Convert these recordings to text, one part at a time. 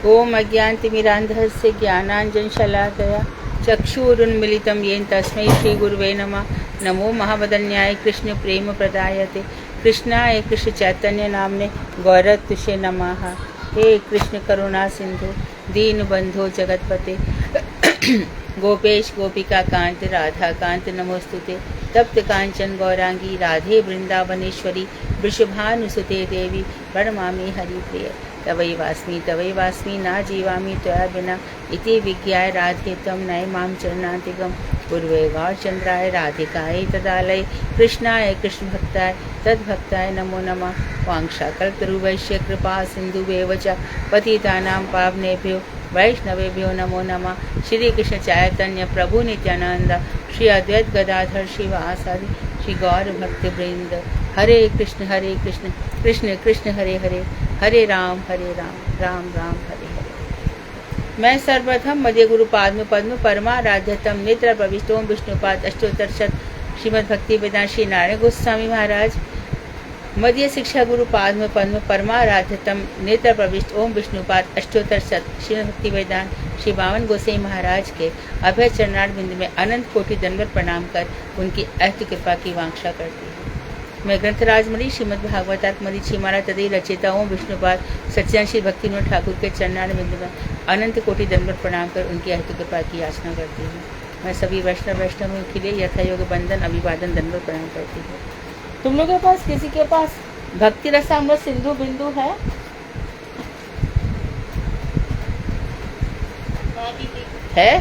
ओम अज्ञानतिमिरान्धस्य ज्ञानाञ्जनशलाकया चक्षुरुन्मिलितं येन तस्मै श्रीगुरुवे नमः। नमो महावदन्याय कृष्ण प्रेम प्रदायते कृष्णाय कृष्ण चैतन्य नामने गौरत्षे नमः। हे कृष्ण करुणा सिंधु दीनबंधो जगतपते गोपेश गोपिका कांत राधा कांत नमोस्तुते। तप्त कांचन गौरांगी राधे वृंदावनेश्वरी वृषभानुसुते देवी प्रणमामि हरिप्रिय। तवैवास्मि ना जीवामि त्वया विना इति विज्ञाय राधे त्वं नयमां चरणान्तिकं। पूर्वैवाचन्द्राय राधिकायै तदालये कृष्णाय कृष्णभक्ताय तद्भक्ताय नमो नमः। वाञ्छाकल्पतरुभ्यश्च कृपा सिन्धुभ्येव च पतितानां पावनेभ्यो वैष्णवेभ्यो नमो नमः। श्री कृष्ण चैतन्य प्रभु नित्यानंद श्री अद्वैत गदाधर शिवासादि श्री गौर भक्त वृंद। हरे कृष्ण कृष्ण कृष्ण हरे हरे हरे राम राम राम हरे हरे। मैं सर्वप्रथम मध्य गुरु पाद्म पद्म परमाराध्यतम नेत्र प्रविष्टोम विष्णुपाद अष्टोत्तर शत श्रीमद् भक्ति वेदांत श्री नारायण गोस्वामी महाराज मध्य शिक्षा गुरु पाद्म पद्म परमाराध्यतम नेत्र प्रविष्ट ओम विष्णुपाद अष्टोत्तर शत श्रीमद् भक्ति वेदांत श्री बावन गोसाई महाराज के अभय चरणार बिंद में अनंत कोटि दंडवत प्रणाम कर उनकी अष्ट कृपा की वांछा करती हूँ। मैं ग्रंथराज मणि श्रीमद् भागवतात्मरी छिमारा तदई रचयिता ओम विष्णुपाद सच्चिदानंद श्री भक्तिविनोद ठाकुर के चरणार बिंद में अनंत कोटि दंडवत प्रणाम कर उनकी अष्ट कृपा की याचना करती हूँ। मैं सभी वैष्णव के लिए यथायोग बंधन अभिवादन दंडवत प्रणाम करती हूँ। तुम लोगों के पास किसी के पास भक्ति रसामृत सिंधु बिंदु है? है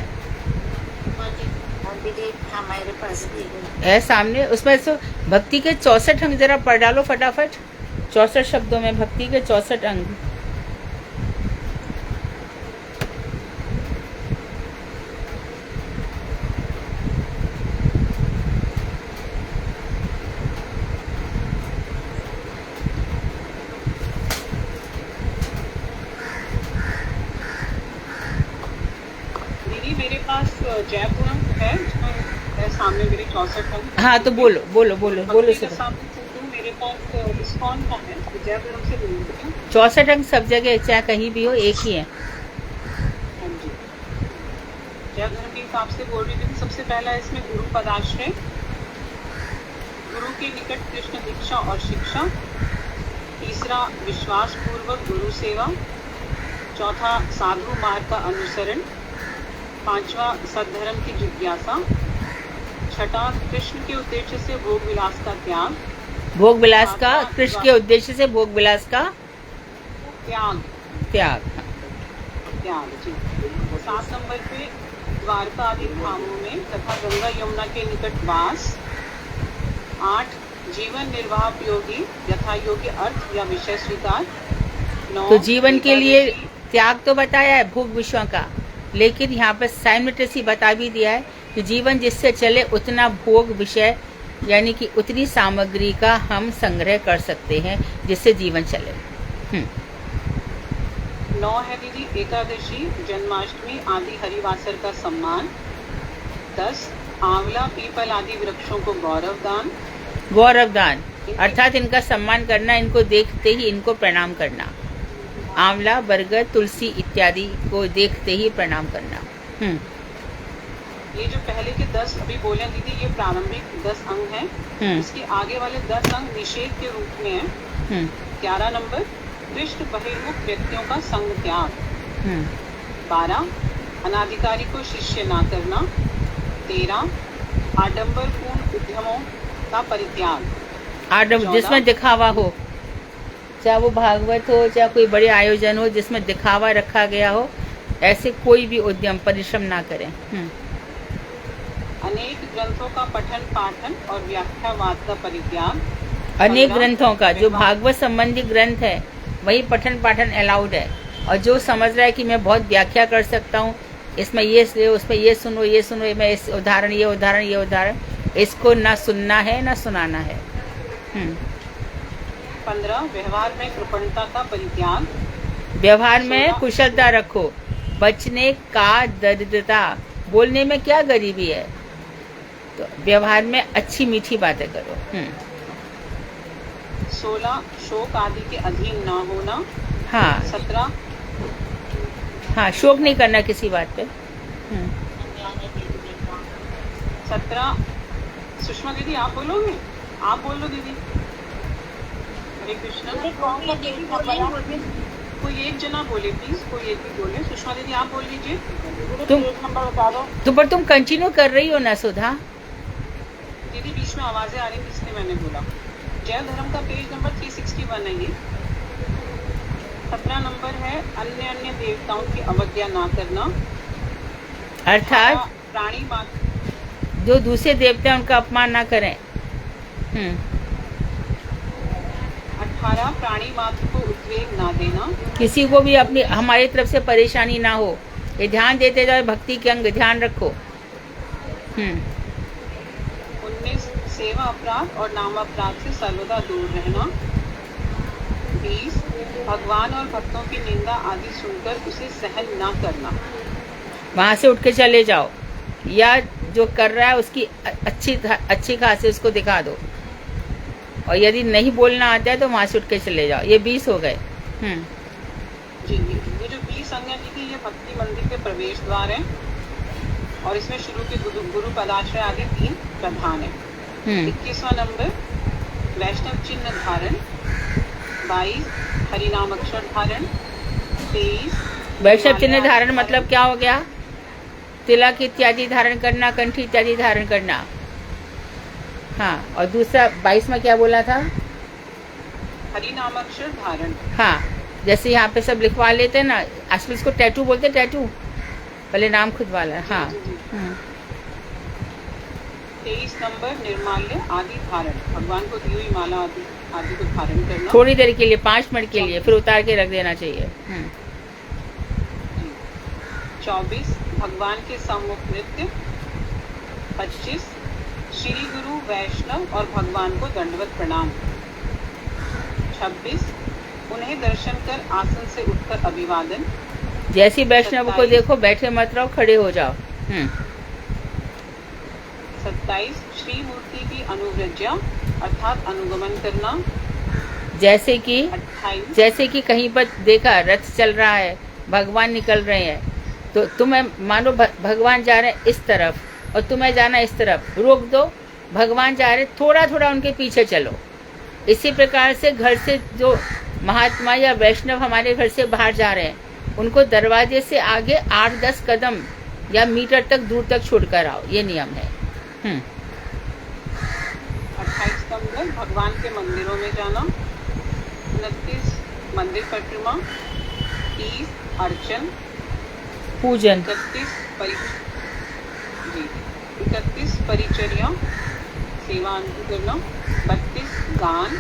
हमारे पास भी है सामने। उसमें से भक्ति के 64 अंग जरा पढ़ डालो फटाफट। 64 शब्दों में भक्ति के 64 अंग। मेरे पास जयपुरम है, सामने मेरे 64 अंक। हाँ तो बोलो बोलो बोलो बोलो सर। मेरे पास इस्कॉन का है, जयपुरम से बोलूँगी। 64 अंक सब जगह चाहे कहीं भी हो एक ही है। हाँ जी, जयधर्म के हिसाब से बोल रही थी। सबसे पहला इसमें गुरु पदाश्रय, गुरु के निकट कृष्ण दीक्षा और शिक्षा। तीसरा विश्वास पूर्वक गुरु सेवा। चौथा साधु मार्ग का अनुसरण। पांचवा सद्धर्म की जिज्ञासा। छठा कृष्ण के उद्देश्य से भोग विलास का त्याग। भोग विलास का कृष्ण के उद्देश्य से भोग विलास का त्याग त्याग त्याग जी। 7 नंबर पे द्वारका आदि धामों में तथा गंगा यमुना के निकट वास। 8 जीवन निर्वाह उपयोगी यथा योग्य अर्थ या विषय स्वीकार। 9 तो जीवन के लिए त्याग तो बताया है भोग विषयों का, लेकिन यहाँ पर साइमल्टेनियसली बता भी दिया है कि जीवन जिससे चले उतना भोग विषय यानी कि उतनी सामग्री का हम संग्रह कर सकते हैं जिससे जीवन चले। 9 है दीदी एकादशी जन्माष्टमी आदि हरिवासर का सम्मान। 10 आंवला पीपल आदि वृक्षों को गौरव दान अर्थात इनका सम्मान करना, इनको देखते ही इनको प्रणाम करना। आंवला बरगद तुलसी इत्यादि को देखते ही प्रणाम करना। ये जो पहले के 10 अभी बोले दीदी, ये प्रारंभिक 10 अंग हैं। इसके आगे वाले 10 अंग निषेध के रूप में हैं। 11 नंबर दुष्ट बहिर्मुख व्यक्तियों का संग त्याग। 12 अनाधिकारी को शिष्य ना करना। 13 आडंबर पूर्ण उद्यमों का परित्याग। जिसमें दिखावा हो, चाहे वो भागवत हो चाहे कोई बड़े आयोजन हो जिसमें दिखावा रखा गया हो, ऐसे कोई भी उद्यम परिश्रम ना करें। अनेक ग्रंथों का पठन पाठन और व्याख्यावाद का परित्याग। अनेक ग्रंथों का, जो भागवत संबंधी ग्रंथ है वही पठन पाठन अलाउड है, और जो समझ रहा है कि मैं बहुत व्याख्या कर सकता हूँ, इसमें ये उसमें ये सुनो मैं इस उदाहरण ये उदाहरण, इसको ना सुनना है ना सुनाना है। 15 व्यवहार में कृपणता का परित्याग। व्यवहार में कुशलता रखो, बचने का दरिद्रता, बोलने में क्या गरीबी है, तो व्यवहार में अच्छी मीठी बातें करो। 16 शोक आदि के अधीन ना होना। हाँ। 17 हाँ, शोक नहीं करना किसी बात पे। 17 सुषमा दीदी आप बोलोगे? आप बोलो दीदी। हरे कृष्णा। कोई एक जना बोले प्लीज, कोई एक ही बोले। सुषमा दीदी आप बोल लीजिए। तुम नंबर बता दो। तो पर तुम कंटिन्यू कर रही हो ना सुधा? दीदी बीच में आवाजें आ रही थी इसलिए मैंने बोला। जय धर्म का पेज नंबर 361 है ये। 17 नंबर है अन्य अन्य देवताओं की अवज्ञा ना करना, अर्थात प्राणी मात्र जो दूसरे देवता हैं उनका अपमान ना करें। 18 प्राणी मात्र को उद्वेग ना देना, किसी को भी अपनी हमारी तरफ से परेशानी ना हो, ये ध्यान देते जाओ। भक्ति के अंग ध्यान रखो। 19 सेवा अपराध और नाम अपराध से सर्वदा दूर रहना। 20 भगवान और भक्तों की निंदा आदि सुनकर उसे सहन ना करना। वहां से उठ के चले जाओ, या जो कर रहा है उसकी अच्छी खासी उसको दिखा दो, और यदि नहीं बोलना आता है तो वहां से उठ के चले जाओ। ये 20 हो गए। जी, ये जो 20 संज्ञा की थी ये भक्ति मंदिर के प्रवेश द्वार है, और इसमें शुरू के गुरु पदाश्रय आदि 3 प्रधान है। 21वां नंबर वैष्णव चिन्ह धारण। 22 हरिनाम अक्षर धारण। 23 वैष्णव चिन्ह धारण मतलब क्या हो गया? तिलक इत्यादि धारण करना, कंठी इत्यादि धारण करना। हाँ, और दूसरा 22 में क्या बोला था? हरिनाम अक्षर धारण। हाँ, जैसे यहाँ पे सब लिखवा लेते हैं ना, आजकल इसको टैटू बोलते हैं, टैटू पहले नाम खुद वाला। हाँ। 23 नंबर निर्माल्य आदि धारण, भगवान को दी हुई माला आदि को धारण करना थोड़ी देर के लिए, 5 मिनट के लिए, फिर उतार के रख देना चाहिए। 24 भगवान के सम्मुख नृत्य। 25 श्री गुरु वैष्णव और भगवान को दंडवत प्रणाम। 26 उन्हें दर्शन कर आसन से उठकर अभिवादन। जैसी वैष्णव को देखो बैठे मत रहो, खड़े हो जाओ। 27 श्री मूर्ति की अनुव्रज्या अर्थात अनुगमन करना। जैसे कि 28 जैसे कि कहीं पर देखा रथ चल रहा है, भगवान निकल रहे हैं, तो तुम्हें मानो भगवान जा रहे हैं इस तरफ और तुम्हें जाना इस तरफ, रोक दो। भगवान जा रहे, थोड़ा थोड़ा उनके पीछे चलो। इसी प्रकार से घर से जो महात्मा या वैष्णव हमारे घर से बाहर जा रहे हैं, उनको दरवाजे से आगे 8-10 कदम या मीटर तक दूर तक छोड़कर आओ। ये नियम है। 28 नंबर भगवान के मंदिरों में जाना। 29 मंदिर परिक्रमा। 30 अर्चन पूजन। 31 परिचर्या सेवा करना। 32 गान,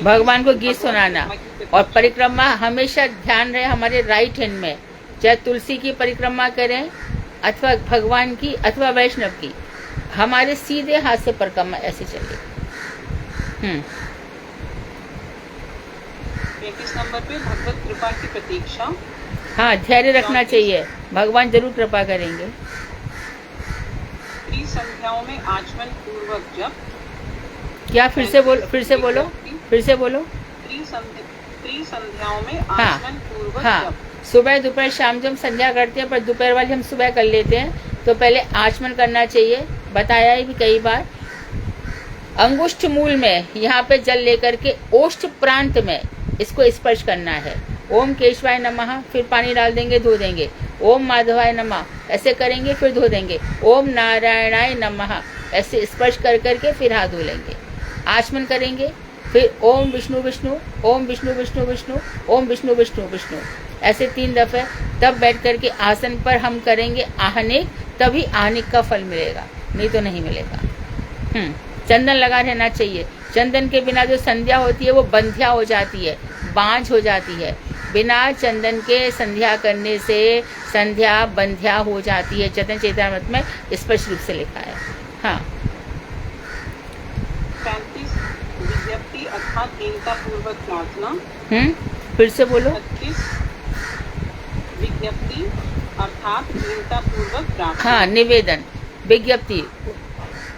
भगवान को गीत सुनाना। और परिक्रमा हमेशा ध्यान रहे हमारे राइट हैंड में, चाहे तुलसी की परिक्रमा करें अथवा भगवान की अथवा वैष्णव की, हमारे सीधे हाथ से परिक्रमा ऐसे चले। 33 नंबर पे भगवत कृपा की प्रतीक्षा। हाँ, धैर्य रखना चाहिए, भगवान जरूर कृपा करेंगे। संध्याओं में आचमन पूर्वक जप। क्या? फिर से बोलो। संध्याओं में आचमन पूर्वक जप। सुबह दोपहर शाम जब हम संध्या करते हैं, पर दोपहर वाली हम सुबह कर लेते हैं, तो पहले आचमन करना चाहिए। बताया है भी कई बार। अंगुष्ठ मूल में यहाँ पे जल लेकर के ओष्ठ प्रांत में इसको स्पर्श करना है। ओम केशवाय नमः, फिर पानी डाल देंगे, धो देंगे। ओम माधवाय नमः, ऐसे करेंगे, फिर धो देंगे। ओम नारायणाय नमः, ऐसे स्पर्श कर करके फिर हाथ धो लेंगे। आचमन करेंगे, फिर ओम विष्णु विष्णु, ओम विष्णु विष्णु विष्णु, ओम विष्णु विष्णु विष्णु, ऐसे 3 दफे। तब बैठ करके आसन पर हम करेंगे आहनिक, तभी आहनिक का फल मिलेगा, नहीं तो नहीं मिलेगा। चंदन लगा रहना चाहिए। चंदन के बिना जो संध्या होती है वो बंध्या हो जाती है, बांझ हो जाती है। बिना चंदन के संध्या करने से संध्या बंध्या हो जाती है। चैतन्य चेतामृत में स्पष्ट रूप से लिखा है। हाँ। 35 विज्ञप्ति अर्थात दीनता पूर्वक प्रार्थना। फिर से बोलो। 36 विज्ञप्ति अर्थात दीनता पूर्वक प्रार्थना। हाँ, निवेदन, विज्ञप्ति,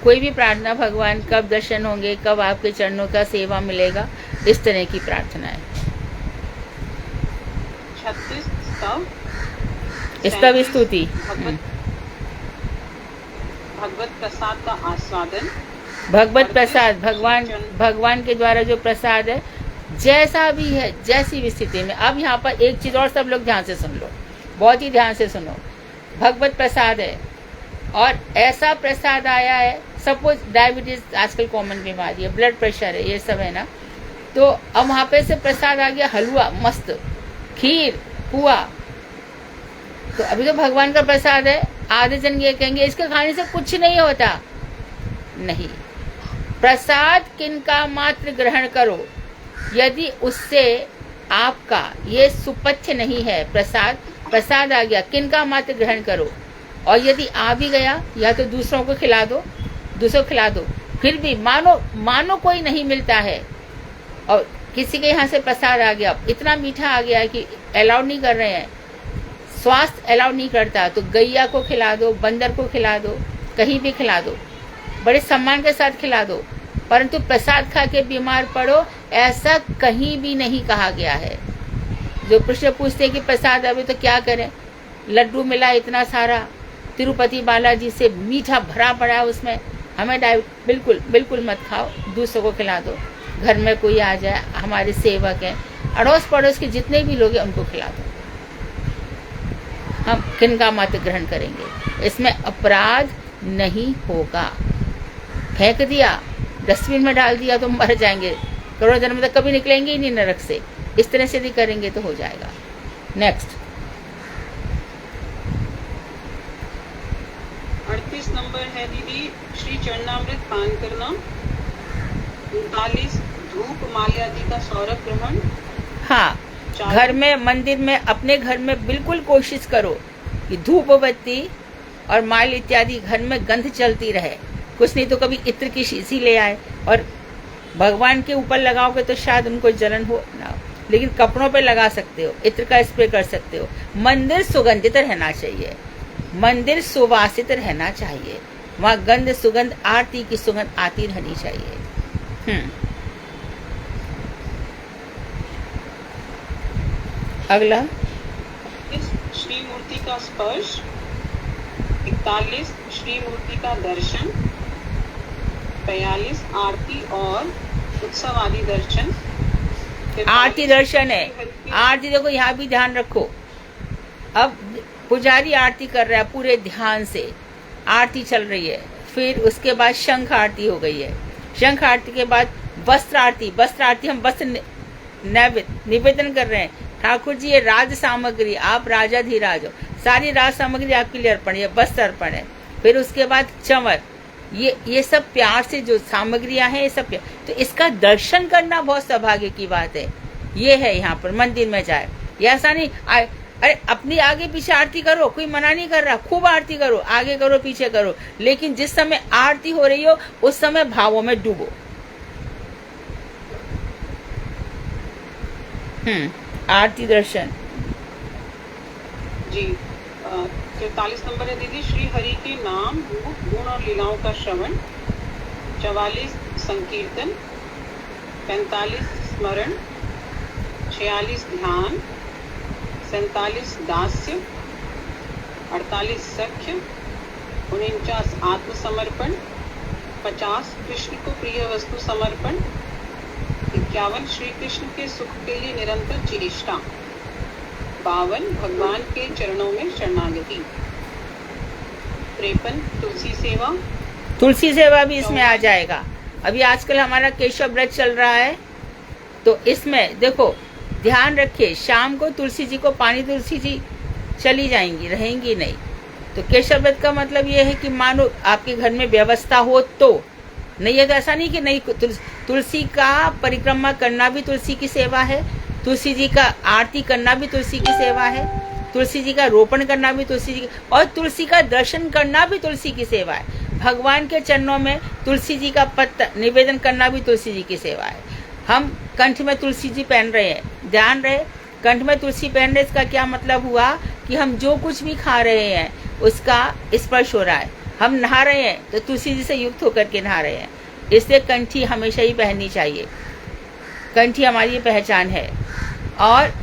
कोई भी प्रार्थना, भगवान कब दर्शन होंगे, कब आपके चरणों का सेवा मिलेगा, इस तरह की प्रार्थना है। 36 स्तव स्तव स्तुति, भगवत प्रसाद का आस्वादन, भगवत प्रसाद, भगवान के द्वारा जो प्रसाद है, जैसा भी है, जैसी भी स्थिति में। अब यहाँ पर एक चीज और सब लोग ध्यान से सुन लो, बहुत ही ध्यान से सुनो। भगवत प्रसाद है और ऐसा प्रसाद आया है, सपोज डायबिटीज आजकल कॉमन बीमारी है, ब्लड प्रेशर है, ये सब है ना, तो अब वहां पे से प्रसाद आ गया, हलवा मस्त, खीर, पुआ, तो अभी तो भगवान का प्रसाद है। आधे जन ये कहेंगे इसके खाने से कुछ नहीं होता, नहीं। प्रसाद किनका मात्र ग्रहण करो, यदि उससे आपका ये सुपथ्य नहीं है, प्रसाद आ गया, किनका मात्र ग्रहण करो, और यदि आ भी गया, या तो दूसरों को खिला दो, फिर भी मानो कोई नहीं मिलता है, और किसी के यहाँ से प्रसाद आ गया, इतना मीठा आ गया कि अलाउड नहीं कर रहे हैं, स्वास्थ्य अलाउड नहीं करता, तो गैया को खिला दो, बंदर को खिला दो, कहीं भी खिला दो, बड़े सम्मान के साथ खिला दो, परंतु प्रसाद खा के बीमार पड़ो, ऐसा कहीं भी नहीं कहा गया है। जो प्रश्न पूछते हैं कि प्रसाद अभी तो क्या करें, लड्डू मिला इतना सारा, तिरुपति बालाजी से मीठा भरा पड़ा है उसमें, हमें बिल्कुल मत खाओ, दूसरों को खिला दो। घर में कोई आ जाए, हमारे सेवक हैं, अड़ोस पड़ोस के जितने भी लोग हैं उनको खिला दो। हम किनका मात्र ग्रहण करेंगे, इसमें अपराध नहीं होगा। फेंक दिया, डस्टबिन में डाल दिया तो मर जाएंगे, करोड़ जन्म तक कभी निकलेंगे ही नहीं नरक से। इस तरह से यदि करेंगे तो हो जाएगा। नेक्स्ट 38 नंबर है दीदी, श्री चरणामृत पान करना, 39 धूप माल्यादि का सौरभ ग्रहण। हाँ, घर में, मंदिर में, अपने घर में बिल्कुल कोशिश करो कि धूप बत्ती और माल इत्यादि घर में गंध चलती रहे। कुछ नहीं तो कभी इत्र की शीशी ले आए और भगवान के ऊपर लगाओगे तो शायद उनको जलन हो ना हो, लेकिन कपड़ों पे लगा सकते हो, इत्र का स्प्रे कर सकते हो। मंदिर सुगंधित रहना चाहिए, मंदिर सुवासित रहना चाहिए, वहाँ गंध सुगंध आरती की सुगंध आती रहनी चाहिए। अगला श्री मूर्ति का स्पर्श, 41 श्री मूर्ति का दर्शन, 42 आरती और उत्सव आदि दर्शन। आरती दर्शन है, आरती देखो यहाँ भी ध्यान रखो। अब पुजारी आरती कर रहा है, पूरे ध्यान से आरती चल रही है, फिर उसके बाद शंख आरती हो गई है, शंख आरती के बाद वस्त्र आरती, हम वस्त्र निवेदन कर रहे हैं। ठाकुर जी ये राज सामग्री, आप राजाधिराज हो, सारी राज सामग्री आपके लिए अर्पण है, वस्त्र अर्पण है। फिर उसके बाद चंवर, ये सब प्यार से जो सामग्रियां हैं, ये सब प्यार, तो इसका दर्शन करना बहुत सौभाग्य की बात है। ये है यहाँ पर मंदिर में जाए, ये ऐसा नहीं अरे अपनी आगे पीछे आरती करो, कोई मना नहीं कर रहा, खूब आरती करो, आगे करो पीछे करो, लेकिन जिस समय आरती हो रही हो उस समय भावों में डूबो। आरती दर्शन जी। 43 नंबर है दीदी, श्री हरि के नाम, रूप, गुण और लीलाओं का श्रवण, 44 संकीर्तन, 45 स्मरण, 46 ध्यान, 47 दास्य, 48 सख्य, 49 आत्मसमर्पण, 50 कृष्ण को प्रिय वस्तु समर्पण, 51 श्री कृष्ण के सुख के लिए निरंतर चेष्टा, 52 भगवान के चरणों में शरणागति, 53 तुलसी सेवा भी इसमें आ जाएगा। अभी आजकल हमारा केशव व्रत चल रहा है, तो इसमें देखो ध्यान रखिए, शाम को तुलसी जी को पानी, तुलसी जी चली जाएंगी, रहेंगी नहीं। तो केशव व्रत का मतलब ये है कि मानो आपके घर में व्यवस्था हो तो, नहीं है तो ऐसा नहीं कि नहीं। तुलसी का परिक्रमा करना भी तुलसी की सेवा है, तुलसी जी का आरती करना भी तुलसी की सेवा है, तुलसी जी का रोपण करना भी तुलसी जी, और तुलसी का दर्शन करना भी तुलसी की सेवा है। भगवान के चरणों में तुलसी जी का पत्ता निवेदन करना भी तुलसी जी की सेवा है। हम कंठ में तुलसी जी पहन रहे हैं, ध्यान रहे, कंठ में तुलसी पहन रहे, इसका क्या मतलब हुआ कि हम जो कुछ भी खा रहे हैं उसका स्पर्श हो रहा है। हम नहा रहे हैं तो तुलसी जी से युक्त होकर के नहा रहे हैं, इसलिए कंठी हमेशा ही पहननी चाहिए, कंठी हमारी पहचान है। और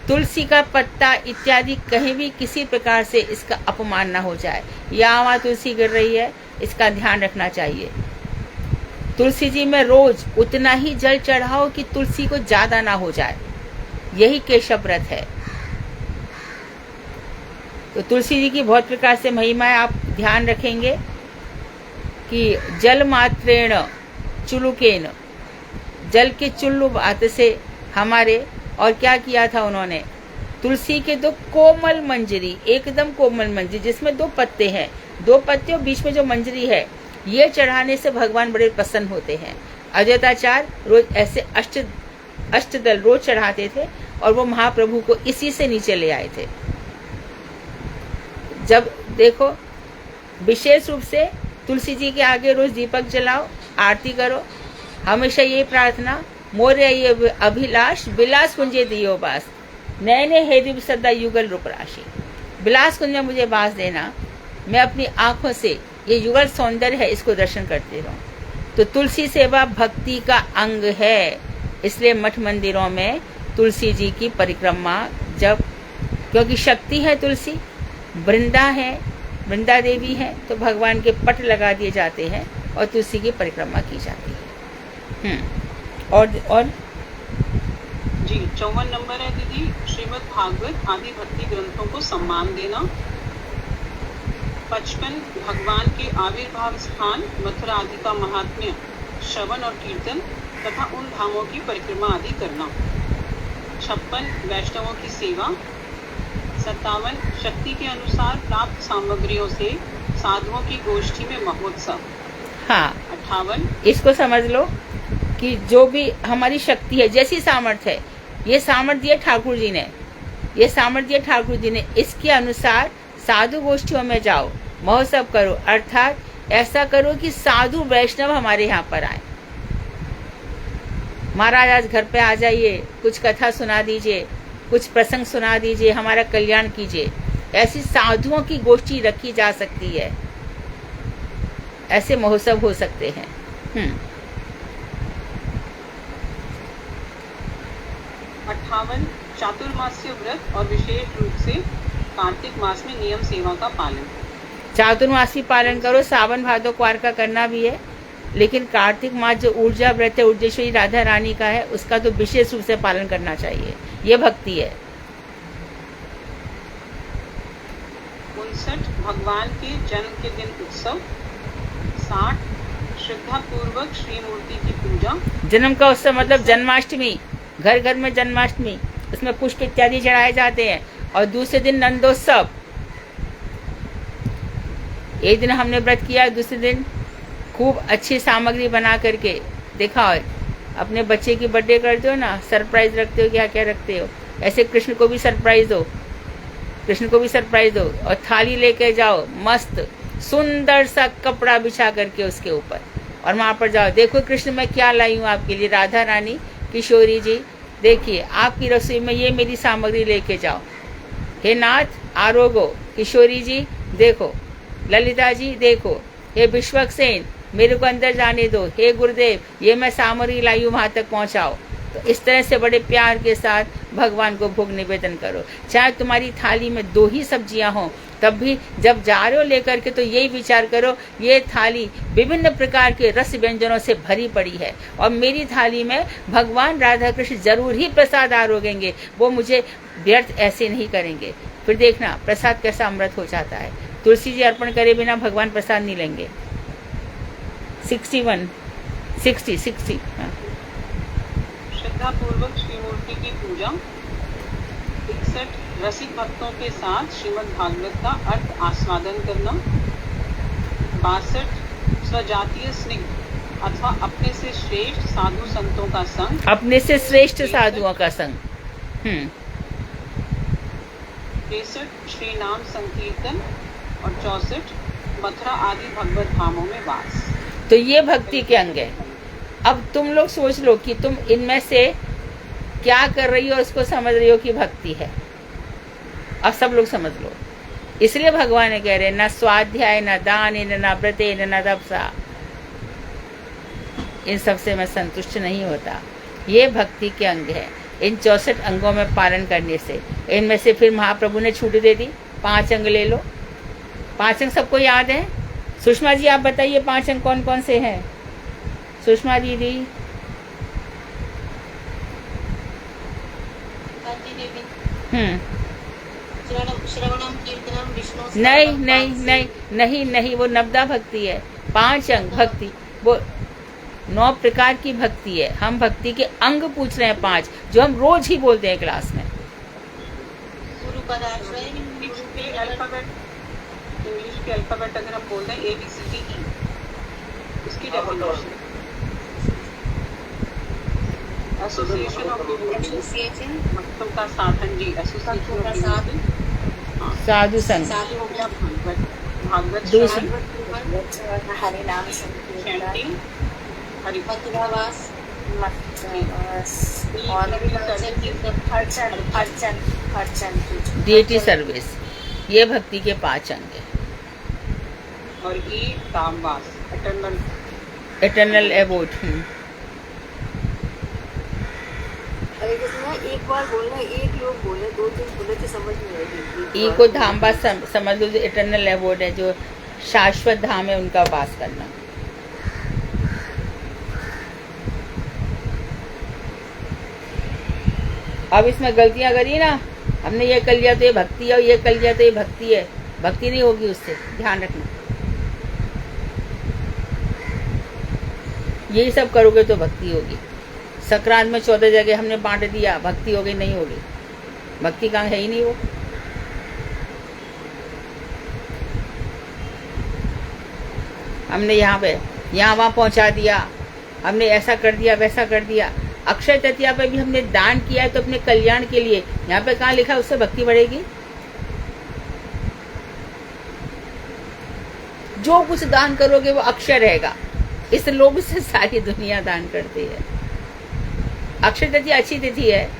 तुलसी का पत्ता इत्यादि कहीं भी किसी प्रकार से इसका अपमान ना हो जाए। यहाँ तुलसी गिर रही है, इसका ध्यान रखना चाहिए। तुलसी जी में रोज उतना ही जल चढ़ाओ कि तुलसी को ज्यादा ना हो जाए, यही केशव व्रत है। तो तुलसी जी की बहुत प्रकार से महिमा है। आप ध्यान रखेंगे कि जल मात्रेण चुलुकेन, जल के चुल्लू बात से हमारे, और क्या किया था उन्होंने, तुलसी के 2 कोमल मंजरी, एकदम कोमल मंजरी जिसमें 2 पत्ते हैं, 2 पत्ते और बीच में जो मंजरी है, ये चढ़ाने से भगवान बड़े प्रसन्न होते हैं। अद्वैताचार्य रोज ऐसे अष्टदल रोज चढ़ाते थे और वो महाप्रभु को इसी से नीचे ले आए थे। जब देखो, विशेष रूप से तुलसी जी के आगे रोज दीपक जलाओ, आरती करो, हमेशा ये प्रार्थना, मोरे ये अभिलाष विलास कुंजे दियो बास, नए नए हेदि सदा युगल रूप राशि। विलास कुंज में मुझे बास देना, मैं अपनी आंखों से ये युगल सौंदर्य है इसको दर्शन करती रहूं। तो तुलसी सेवा भक्ति का अंग है, इसलिए मठ मंदिरों में तुलसी जी की परिक्रमा, जब क्योंकि शक्ति है तुलसी, वृंदा है, वृंदा देवी है, तो भगवान के पट लगा दिए जाते हैं और तुलसी की परिक्रमा की जाती है। और जी 54 नंबर है दीदी, श्रीमद् भागवत आदि भक्ति ग्रंथों को सम्मान देना। 55 भगवान के आविर्भाव स्थान मथुरा आदि का महात्म्य श्रवण और कीर्तन तथा उन धामों की परिक्रमा आदि करना। 56 वैष्णवों की सेवा। 57 शक्ति के अनुसार प्राप्त सामग्रियों से साधुओं की गोष्ठी में महोत्सव। हाँ, 58 इसको समझ लो कि जो भी हमारी शक्ति है, जैसी सामर्थ्य है, ये सामर्थ्य ठाकुर जी ने, ये सामर्थ्य ठाकुर जी ने, इसके अनुसार साधु गोष्ठियों में जाओ, महोत्सव करो, अर्थात ऐसा करो कि साधु वैष्णव हमारे यहाँ पर आए। महाराज आज घर पे आ जाइए, कुछ कथा सुना दीजिए, कुछ प्रसंग सुना दीजिए, हमारा कल्याण कीजिए। ऐसी साधुओं की गोष्ठी रखी जा सकती है, ऐसे महोत्सव हो सकते हैं। 58 चातुर्मास्य व्रत और विशेष रूप से कार्तिक मास में नियम सेवा का पालन। चातुर्मासी पालन करो, सावन भादो क्वार का करना भी है, लेकिन कार्तिक मास जो ऊर्जा व्रत है, ऊर्जेश्वरी राधा रानी का है, उसका तो विशेष रूप से पालन करना चाहिए, ये भक्ति है। 59 भगवान के जन्म के दिन उत्सव। 60 श्रद्धा पूर्वक श्री मूर्ति की पूजा। जन्म का उत्सव मतलब जन्माष्टमी, घर घर में जन्माष्टमी, उसमें पुष्प इत्यादि चढ़ाए जाते हैं। और दूसरे दिन नंदोत्सव, एक दिन हमने व्रत किया, दूसरे दिन खूब अच्छी सामग्री बना करके देखा। और अपने बच्चे की बर्थडे करते हो ना, सरप्राइज रखते हो, क्या क्या रखते हो, ऐसे कृष्ण को भी सरप्राइज दो, कृष्ण को भी सरप्राइज दो। और थाली लेके जाओ, मस्त सुंदर सा कपड़ा बिछा करके उसके ऊपर, और वहां पर जाओ, देखो कृष्ण मैं क्या लाई हूँ आपके लिए, राधा रानी किशोरी जी देखिए आपकी रसोई में ये मेरी सामग्री लेके जाओ। हे नाथ आरोगो, किशोरी जी देखो, ललिता जी देखो, हे विश्वक्सेन मेरे को अंदर जाने दो, हे गुरुदेव ये मैं सामग्री लाई हूँ वहां तक पहुंचाओ। तो इस तरह से बड़े प्यार के साथ भगवान को भोग निवेदन करो। चाहे तुम्हारी थाली में 2 ही सब्जियां हो, तब भी जब जा रहे हो लेकर के, तो यही विचार करो ये थाली विभिन्न प्रकार के रस व्यंजनों से भरी पड़ी है, और मेरी थाली में भगवान राधा कृष्ण जरूर ही प्रसाद आरोगेंगे, वो मुझे व्यर्थ ऐसे नहीं करेंगे। फिर देखना प्रसाद कैसा अमृत हो जाता है। तुलसी जी अर्पण करे बिना भगवान प्रसाद नहीं लेंगे। 60 हाँ। श्रद्धा पूर्वक श्री मूर्ति की पूजा। 61 रसिक भक्तों के साथ श्रीमद् भागवत का अर्थ आस्वादन करना। 62 स्वजातीय स्निग्ध अथवा अपने से श्रेष्ठ साधु संतों का संग, अपने से श्रेष्ठ साधुओं का संग। 63 श्री नाम संकीर्तन। और 64 मथुरा आदि भगवत धामों में वास। तो ये भक्ति के अंग है। अब तुम लोग सोच लो कि तुम इनमें से क्या कर रही हो, उसको समझ रही हो कि भक्ति है। अब सब लोग समझ लो। इसलिए भगवान ने कह रहे न स्वाध्याय न दान न व्रते न तपसा, इन सब से मैं संतुष्ट नहीं होता। ये भक्ति के अंग है। इन 64 अंगों में पालन करने से। इनमें से फिर महाप्रभु ने छूट दे दी, 5 अंग ले लो। 5 अंग सबको याद है? सुषमा जी आप बताइए 5 अंग कौन कौन से हैं? सुषमा दीदी। श्रवणम कीर्तनम विष्णु। नहीं नहीं नहीं नहीं नहीं, वो नवदा भक्ति है। 5 अंग भक्ति, वो 9 प्रकार की भक्ति है। हम भक्ति के अंग पूछ रहे हैं 5, जो हम रोज ही बोलते हैं क्लास में। गुरु पदाश्रय इंग्लिश के अल्फाबेट अगर हम बोलते हैं ABCDE, उसकी डेफिनेशन एसोसिएशन ऑफ एसोसिएशन मतलब का साधन जी, एसोसिएशन ऑफ साधु साधु संग, साधु हो गया, भागवत दूसरी हरि नाम संकीर्तन, चैंटिंग, हरि मथुरावास और अर्चन डीटी सर्विस, ये भक्ति के 5 अंग हैं। और ई कामवास, इटर्नल एबोड। हरे कृष्ण। एक बार बोलना, एक लोग बोले, 2-3 बोले तो समझ नहीं आएगी। ई को धामवास समझ लो, इटर्नल एबोड है, जो शाश्वत धाम है, उनका वास करना। अब इसमें गलतियां करी ना, हमने ये कर लिया तो ये भक्ति है, और ये कर लिया तो ये भक्ति है। भक्ति नहीं होगी उससे, ध्यान रखना। यही सब करोगे तो भक्ति होगी। संक्रांत में 14 जगह हमने बांट दिया, भक्ति हो गई? नहीं होगी। भक्ति कहाँ है ही नहीं वो। हमने यहाँ पे यहाँ वहाँ पहुँचा दिया, हमने ऐसा कर दिया, वैसा कर दिया। अक्षय तृतीया पे भी हमने दान किया है तो अपने कल्याण के लिए। यहाँ पे कहाँ लिखा है उससे भक्ति बढ़ेगी? जो कुछ दान करोगे वो अक्षय रहेगा। इस लोभ से सारी दुनिया दान करती है। अक्षय तृतीया अच्छी तिथि है,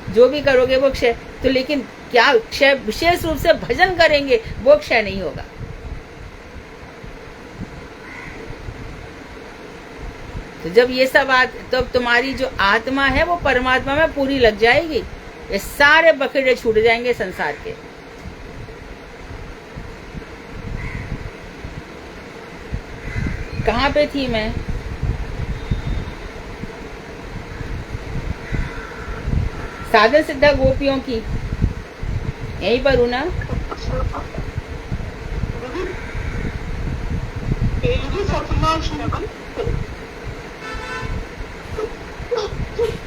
जो भी करोगे वो क्षय। तो लेकिन क्या क्षय विशेष रूप से भजन करेंगे वो क्षय नहीं होगा। तो जब ये सब तो तुम्हारी जो आत्मा है वो परमात्मा में पूरी लग जाएगी, ये सारे बखेड़े छूट जाएंगे संसार के। कहाँ पे थी मैं? साधन सिद्धा गोपियों की, यहीं पर हूं ना?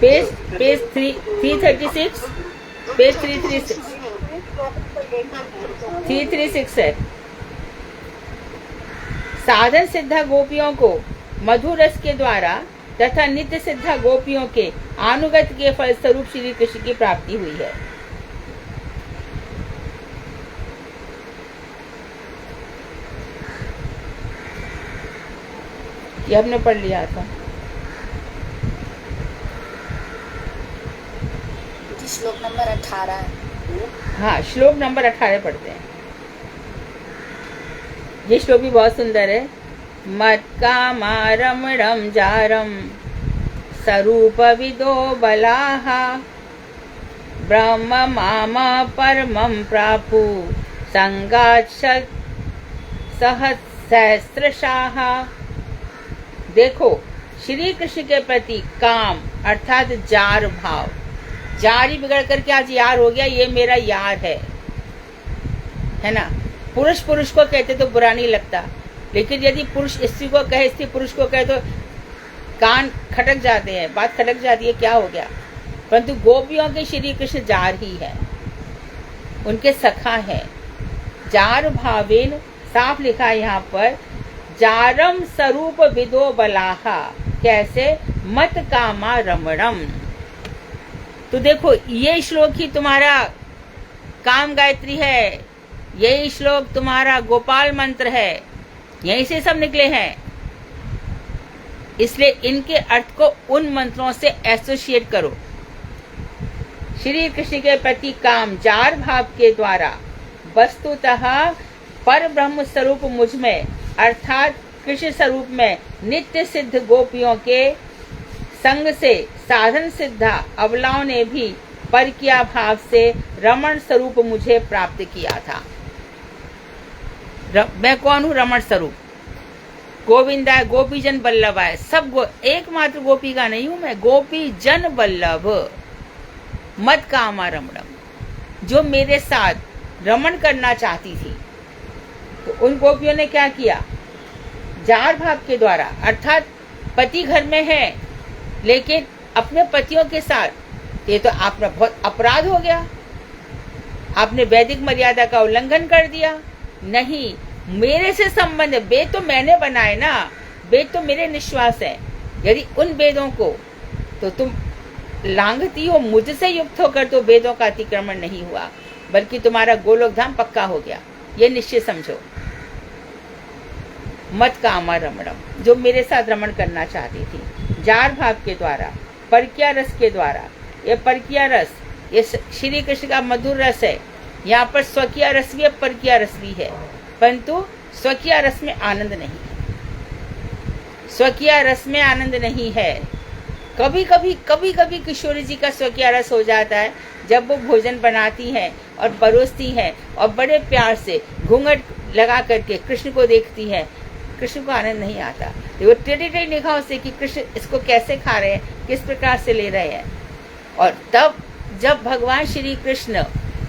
पेज 336, पेज 336 है। साधन सिद्धा गोपियों को मधुर रस के द्वारा तथा नित्य सिद्धा गोपियों के अनुगत के फलस्वरूप श्री कृष्ण की प्राप्ति हुई है। ये हमने पढ़ लिया था। श्लोक नंबर 18। हाँ, श्लोक नंबर 18 पढ़ते हैं। ये श्लोक भी बहुत सुंदर है। मत्कामारम रम जारम स्वरूप विदो बलाः ब्रह्म माम परमं प्रापु संगात् सहस्रशाः। देखो, श्री कृष्ण के प्रति काम अर्थात जार भाव, जार ही बिगड़ करके आज यार हो गया, ये मेरा यार है ना। पुरुष पुरुष को कहते तो बुरा नहीं लगता, लेकिन यदि पुरुष स्त्री को कहे, स्त्री पुरुष को कहे तो कान खटक जाते हैं, बात खटक जाती है, क्या हो गया। परंतु गोपियों के श्री कृष्ण जार ही है, उनके सखा है। जार भावेन, साफ लिखा है यहाँ पर, जारम स्वरूप विदो बलाहा। कैसे? मत कामा रमणम। तो देखो, ये श्लोक ही तुम्हारा काम गायत्री है, यही श्लोक तुम्हारा गोपाल मंत्र है, यहीं से सब निकले हैं। इसलिए इनके अर्थ को उन मंत्रों से एसोसिएट करो। श्री कृष्ण के प्रति काम जार भाव के द्वारा वस्तुतः पर ब्रह्म स्वरूप मुझ में अर्थात कृष्ण स्वरूप में नित्य सिद्ध गोपियों के संग से साधन सिद्धा अबलाओं ने भी परकिया भाव से रमण स्वरूप मुझे प्राप्त किया था। मैं कौन हूँ? रमण स्वरूप। गोविंदा गोपी जन बल्लभ है, सब एकमात्र गोपी का नहीं हूं मैं, गोपी जन बल्लभ मत कामा रमणम, जो मेरे साथ रमण करना चाहती थी। तो उन गोपियों ने क्या किया? जार भाव के द्वारा, अर्थात पति घर में है लेकिन अपने पतियों के साथ, ये तो आपने बहुत अपराध हो गया, आपने वैदिक मर्यादा का उल्लंघन कर दिया। नहीं, मेरे से संबंध, वेद तो मैंने बनाए ना, वेद तो मेरे निश्वास है। यदि उन वेदों को तो तुम लांघती हो, मुझसे युक्त होकर, तो वेदों का अतिक्रमण नहीं हुआ, बल्कि तुम्हारा गोलोक धाम पक्का हो गया, ये निश्चय समझो। मत कामा रमणम, जो मेरे साथ रमण करना चाहती थी जार भाव के द्वारा, परकिया रस के द्वारा। ये परकिया रस, ये श्री कृष्ण का मधुर रस है। यहाँ पर स्वकीय रस भी है, परकिया रस भी है, परंतु स्वकीय रस में आनंद नहीं है। स्वकीय रस में आनंद नहीं है। कभी कभी किशोरी जी का स्वकीय रस हो जाता है, जब वो भोजन बनाती हैं और परोसती हैं और बड़े प्यार से घूंघट लगा करके कृष्ण को देखती हैं, कृष्ण को आनंद नहीं आता। वो टेढ़ी निगाहों से कि कृष्ण इसको कैसे खा रहे हैं, किस प्रकार से ले रहे हैं। और तब जब भगवान श्री कृष्ण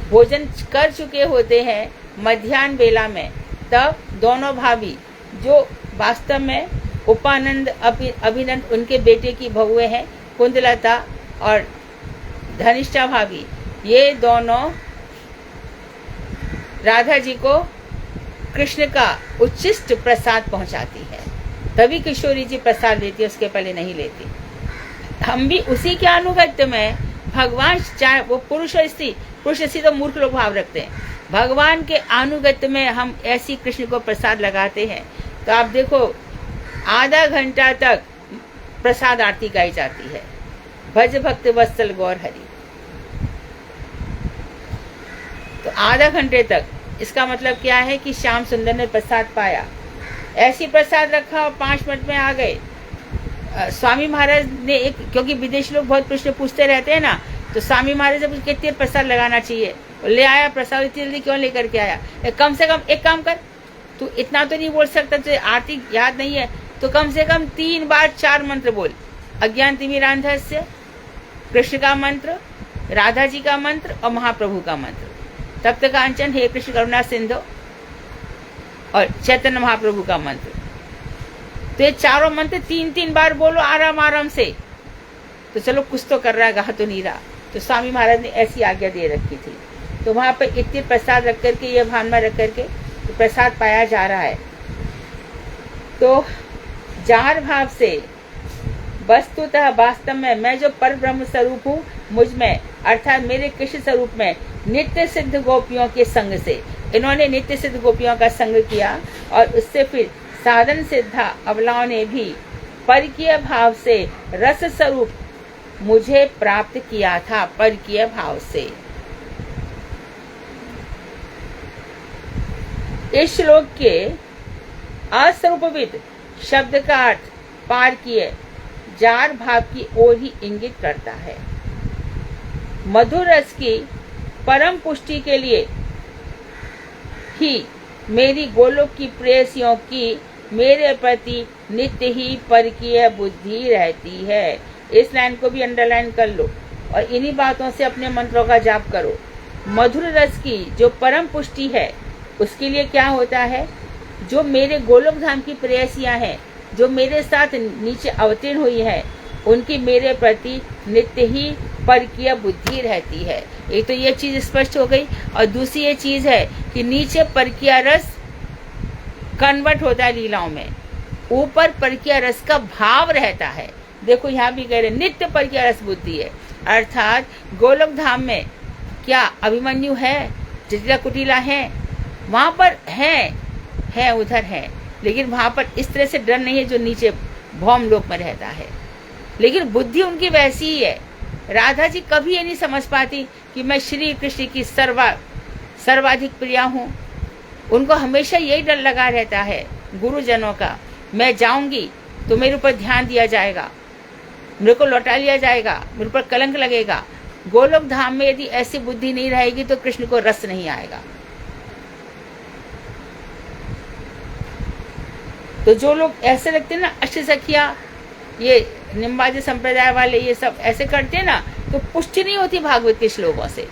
भोजन कर चुके होते हैं मध्याह्न बेला में, तब दोनों भाभी, जो वास्तव में उपानंद अभिनंद उनके बेटे की बहुएं हैं, कुंदलता और धनिष्ठा भाभी, ये दोनों राधा जी को कृष्ण का उच्छिष्ट प्रसाद पहुंचाती है। तभी किशोरी जी प्रसाद लेती है, उसके पहले नहीं लेती। हम भी उसी के अनुगत्य में भगवान, चाहे वो पुरुष और स्त्री, पुरुष स्त्री तो मूर्ख लोग भाव रखते हैं, भगवान के अनुगत्य में हम ऐसी कृष्ण को प्रसाद लगाते हैं। तो आप देखो, आधा घंटा तक प्रसाद आरती गाई जाती है, भज भक्त वत्सल गौर हरि। तो आधा घंटे तक, इसका मतलब क्या है कि श्याम सुंदर ने प्रसाद पाया। ऐसी प्रसाद रखा और 5 मिनट में आ गए। स्वामी महाराज ने एक, क्योंकि विदेशी लोग बहुत प्रश्न पूछते रहते हैं ना, तो स्वामी महाराज ने कितने प्रसाद लगाना चाहिए, ले आया प्रसाद। इतनी जल्दी क्यों लेकर के आया? कम से कम एक काम कर, तू इतना तो नहीं बोल सकता, तुझे आरती याद नहीं है, तो कम से कम 3 बार 4 मंत्र बोल। अज्ञान तिमिरांधस्य, कृष्ण का मंत्र, राधा जी का मंत्र और महाप्रभु का मंत्र, तप्त कांचन हे कृष्ण करुणा सिंधु और चैतन्य महाप्रभु का मंत्र। तो ये चारों मंत्र 3-3 बार बोलो आराम आराम से, तो चलो कुछ तो कर रहा है, गा तो नहीं रहा। तो स्वामी महाराज ने ऐसी आज्ञा दे रखी थी। तो वहां पर इतने प्रसाद रख करके, ये भावना रख करके तो प्रसाद पाया जा रहा है। तो जार भाव से वस्तुतः वास्तव में मैं जो पर ब्रह्म स्वरूप हूँ, मुझ में अर्थात मेरे कृष्ण स्वरूप में नित्य सिद्ध गोपियों के संग से, इन्होंने नित्य सिद्ध गोपियों का संग किया और उससे फिर साधन सिद्धा अबलाओं ने भी परकीय भाव से रस स्वरूप मुझे प्राप्त किया था। परकीय भाव से इस श्लोक के अस्वरूपविद शब्द का अर्थ पार किए जार भाव की ओर ही इंगित करता है। मधुर रस की परम पुष्टि के लिए ही मेरी गोलोक की प्रेयसियों की मेरे प्रति नित्य ही परकीय बुद्धि रहती है। इस लाइन को भी अंडरलाइन कर लो और इन्हीं बातों से अपने मंत्रों का जाप करो। मधुर रस की जो परम पुष्टि है, उसके लिए क्या होता है, जो मेरे गोलोक धाम की प्रेयसियां हैं, जो मेरे साथ नीचे अवतीर्ण हुई है, उनकी मेरे प्रति नित्य ही परकीय बुद्धि रहती है। एक तो ये चीज स्पष्ट हो गई। और दूसरी ये चीज है कि नीचे परकीय रस कन्वर्ट होता है लीलाओं में, ऊपर परकीय रस का भाव रहता है। देखो यहाँ भी कह रहे नित्य परकीय रस बुद्धि है, अर्थात गोलोक धाम में क्या अभिमन्यु है, जटिला कुटिला है, वहां पर है उधर है, लेकिन वहां पर इस तरह से डर नहीं है जो नीचे भौम लोक में रहता है। लेकिन बुद्धि उनकी वैसी ही है। राधा जी कभी ये नहीं समझ पाती कि मैं श्री कृष्ण की सर्वाधिक प्रिया हूँ। उनको हमेशा यही डर लगा रहता है गुरुजनों का, मैं जाऊंगी तो मेरे ऊपर ध्यान दिया जाएगा, मेरे को लौटा लिया जाएगा, मेरे पर कलंक लगेगा। गोलोक धाम में यदि ऐसी बुद्धि नहीं रहेगी तो कृष्ण को रस नहीं आएगा। तो जो लोग ऐसे लगते हैं ना, अष्टसखिया, ये निम्बाजी संप्रदाय वाले ये सब ऐसे करते हैं ना, तो पुष्टि नहीं होती भागवत के श्लोकों से।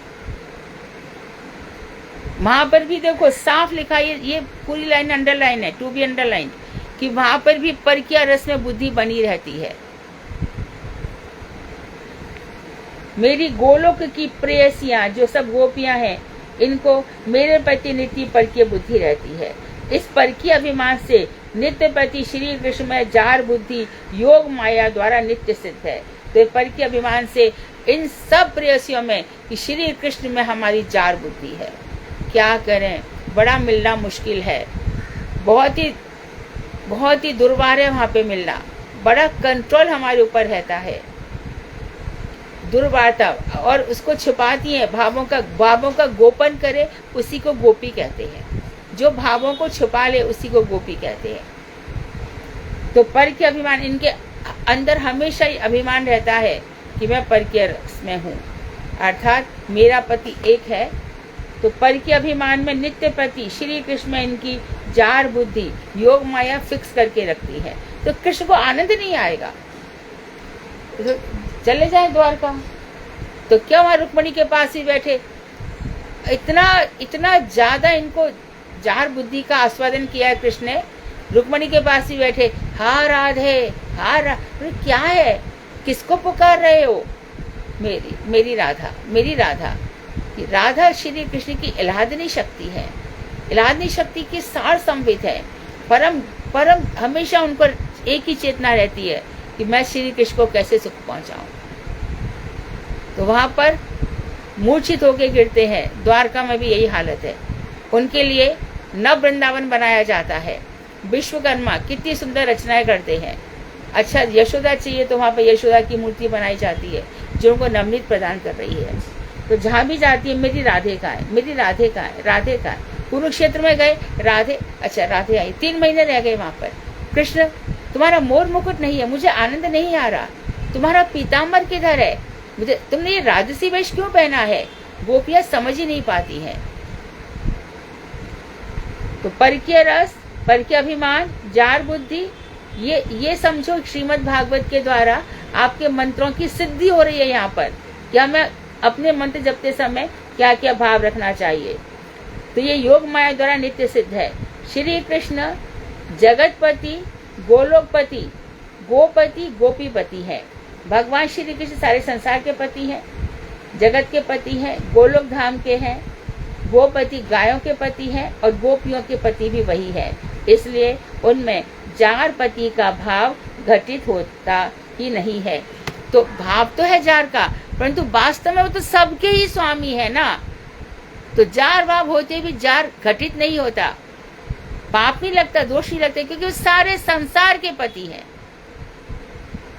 वहां पर भी देखो साफ लिखा, ये पूरी लाइन अंडरलाइन है, टू बी अंडरलाइन, कि वहां पर भी परकीय रस में बुद्धि बनी रहती है। मेरी गोलोक की प्रेयसियां, जो सब गोपियां हैं, इनको मेरे प्रति नित्य परकीय बुद्धि रहती है। इस परकीय अभिमान से नित्य प्रति श्री कृष्ण में जार बुद्धि योग माया द्वारा नित्य सिद्ध है। तो परकीय अभिमान से इन सब प्रेयसियों में कि श्री कृष्ण में हमारी जार बुद्धि है। क्या करें, बड़ा मिलना मुश्किल है, बहुत ही दुर्वार है वहां पे मिलना। बड़ा कंट्रोल हमारे ऊपर रहता है, दुर्वारता, और उसको छुपाती है। भावों का गोपन करे उसी को गोपी कहते हैं। जो भावों को छुपा ले उसी को गोपी कहते हैं। तो परकीय अभिमान, इनके अंदर हमेशा ही अभिमान रहता है कि मैं परकीय रस में हूँ, अर्थात मेरा पति एक है। तो परकीय अभिमान में नित्य प्रति श्री कृष्ण में इनकी जार बुद्धि योग माया फिक्स करके रखती है। तो कृष्ण को आनंद नहीं आएगा। तो चले जाए द्वारका, तो क्या वहां रुक्मणी के पास ही बैठे, इतना ज्यादा इनको जार बुद्धि का आस्वादन किया है कृष्ण ने। रुक्मणी के पास ही बैठे, हा राधे, क्या है, किसको पुकार रहे हो? मेरी राधा। राधा श्री कृष्ण की इलाहदनी शक्ति है, इलाहदनी शक्ति की सार संवित है। परम हमेशा उन पर एक ही चेतना रहती है कि मैं श्री कृष्ण को कैसे सुख पहुंचाऊं। तो वहां पर मूर्छित होके गिरते हैं। द्वारका में भी यही हालत है। उनके लिए नव वृंदावन बनाया जाता है। विश्वकर्मा कितनी सुंदर रचनाएं करते हैं। अच्छा, यशोदा चाहिए तो वहां पर यशोदा की मूर्ति बनाई जाती है जो उनको नवनीत प्रदान कर रही है। तो जहां भी जाती है, मेरी राधे का है। कुरुक्षेत्र में गए, राधे आई। 3 महीने रह गए वहां पर। कृष्ण, तुम्हारा मोर मुकुट नहीं है, मुझे आनंद नहीं आ रहा। तुम्हारा पीताम्बर किधर है, तुमने ये राजसी वेश क्यों पहना है? गोपियां समझ ही नहीं पाती हैं। तो परकीय रस, परकीय अभिमान, जार बुद्धि, ये समझो श्रीमद् भागवत के द्वारा आपके मंत्रों की सिद्धि हो रही है। यहाँ पर क्या मैं अपने मंत्र जपते समय क्या क्या भाव रखना चाहिए, तो ये योग माया द्वारा नित्य सिद्ध है। श्री कृष्ण जगतपति, गोलोकपति, गोपति, गोपीपति है। भगवान श्री कृष्ण सारे संसार के पति हैं, जगत के पति हैं, गोलोक धाम के हैं। गोपति गायों के पति हैं और गोपियों के पति भी वही है। इसलिए उनमें जार पति का भाव घटित होता ही नहीं है। तो भाव तो है जार का, परंतु वास्तव में वो तो सबके ही स्वामी है ना। तो जार भाव होते भी जार घटित नहीं होता, पाप नहीं लगता, दोष नहीं लगता, क्योंकि वो सारे संसार के पति हैं।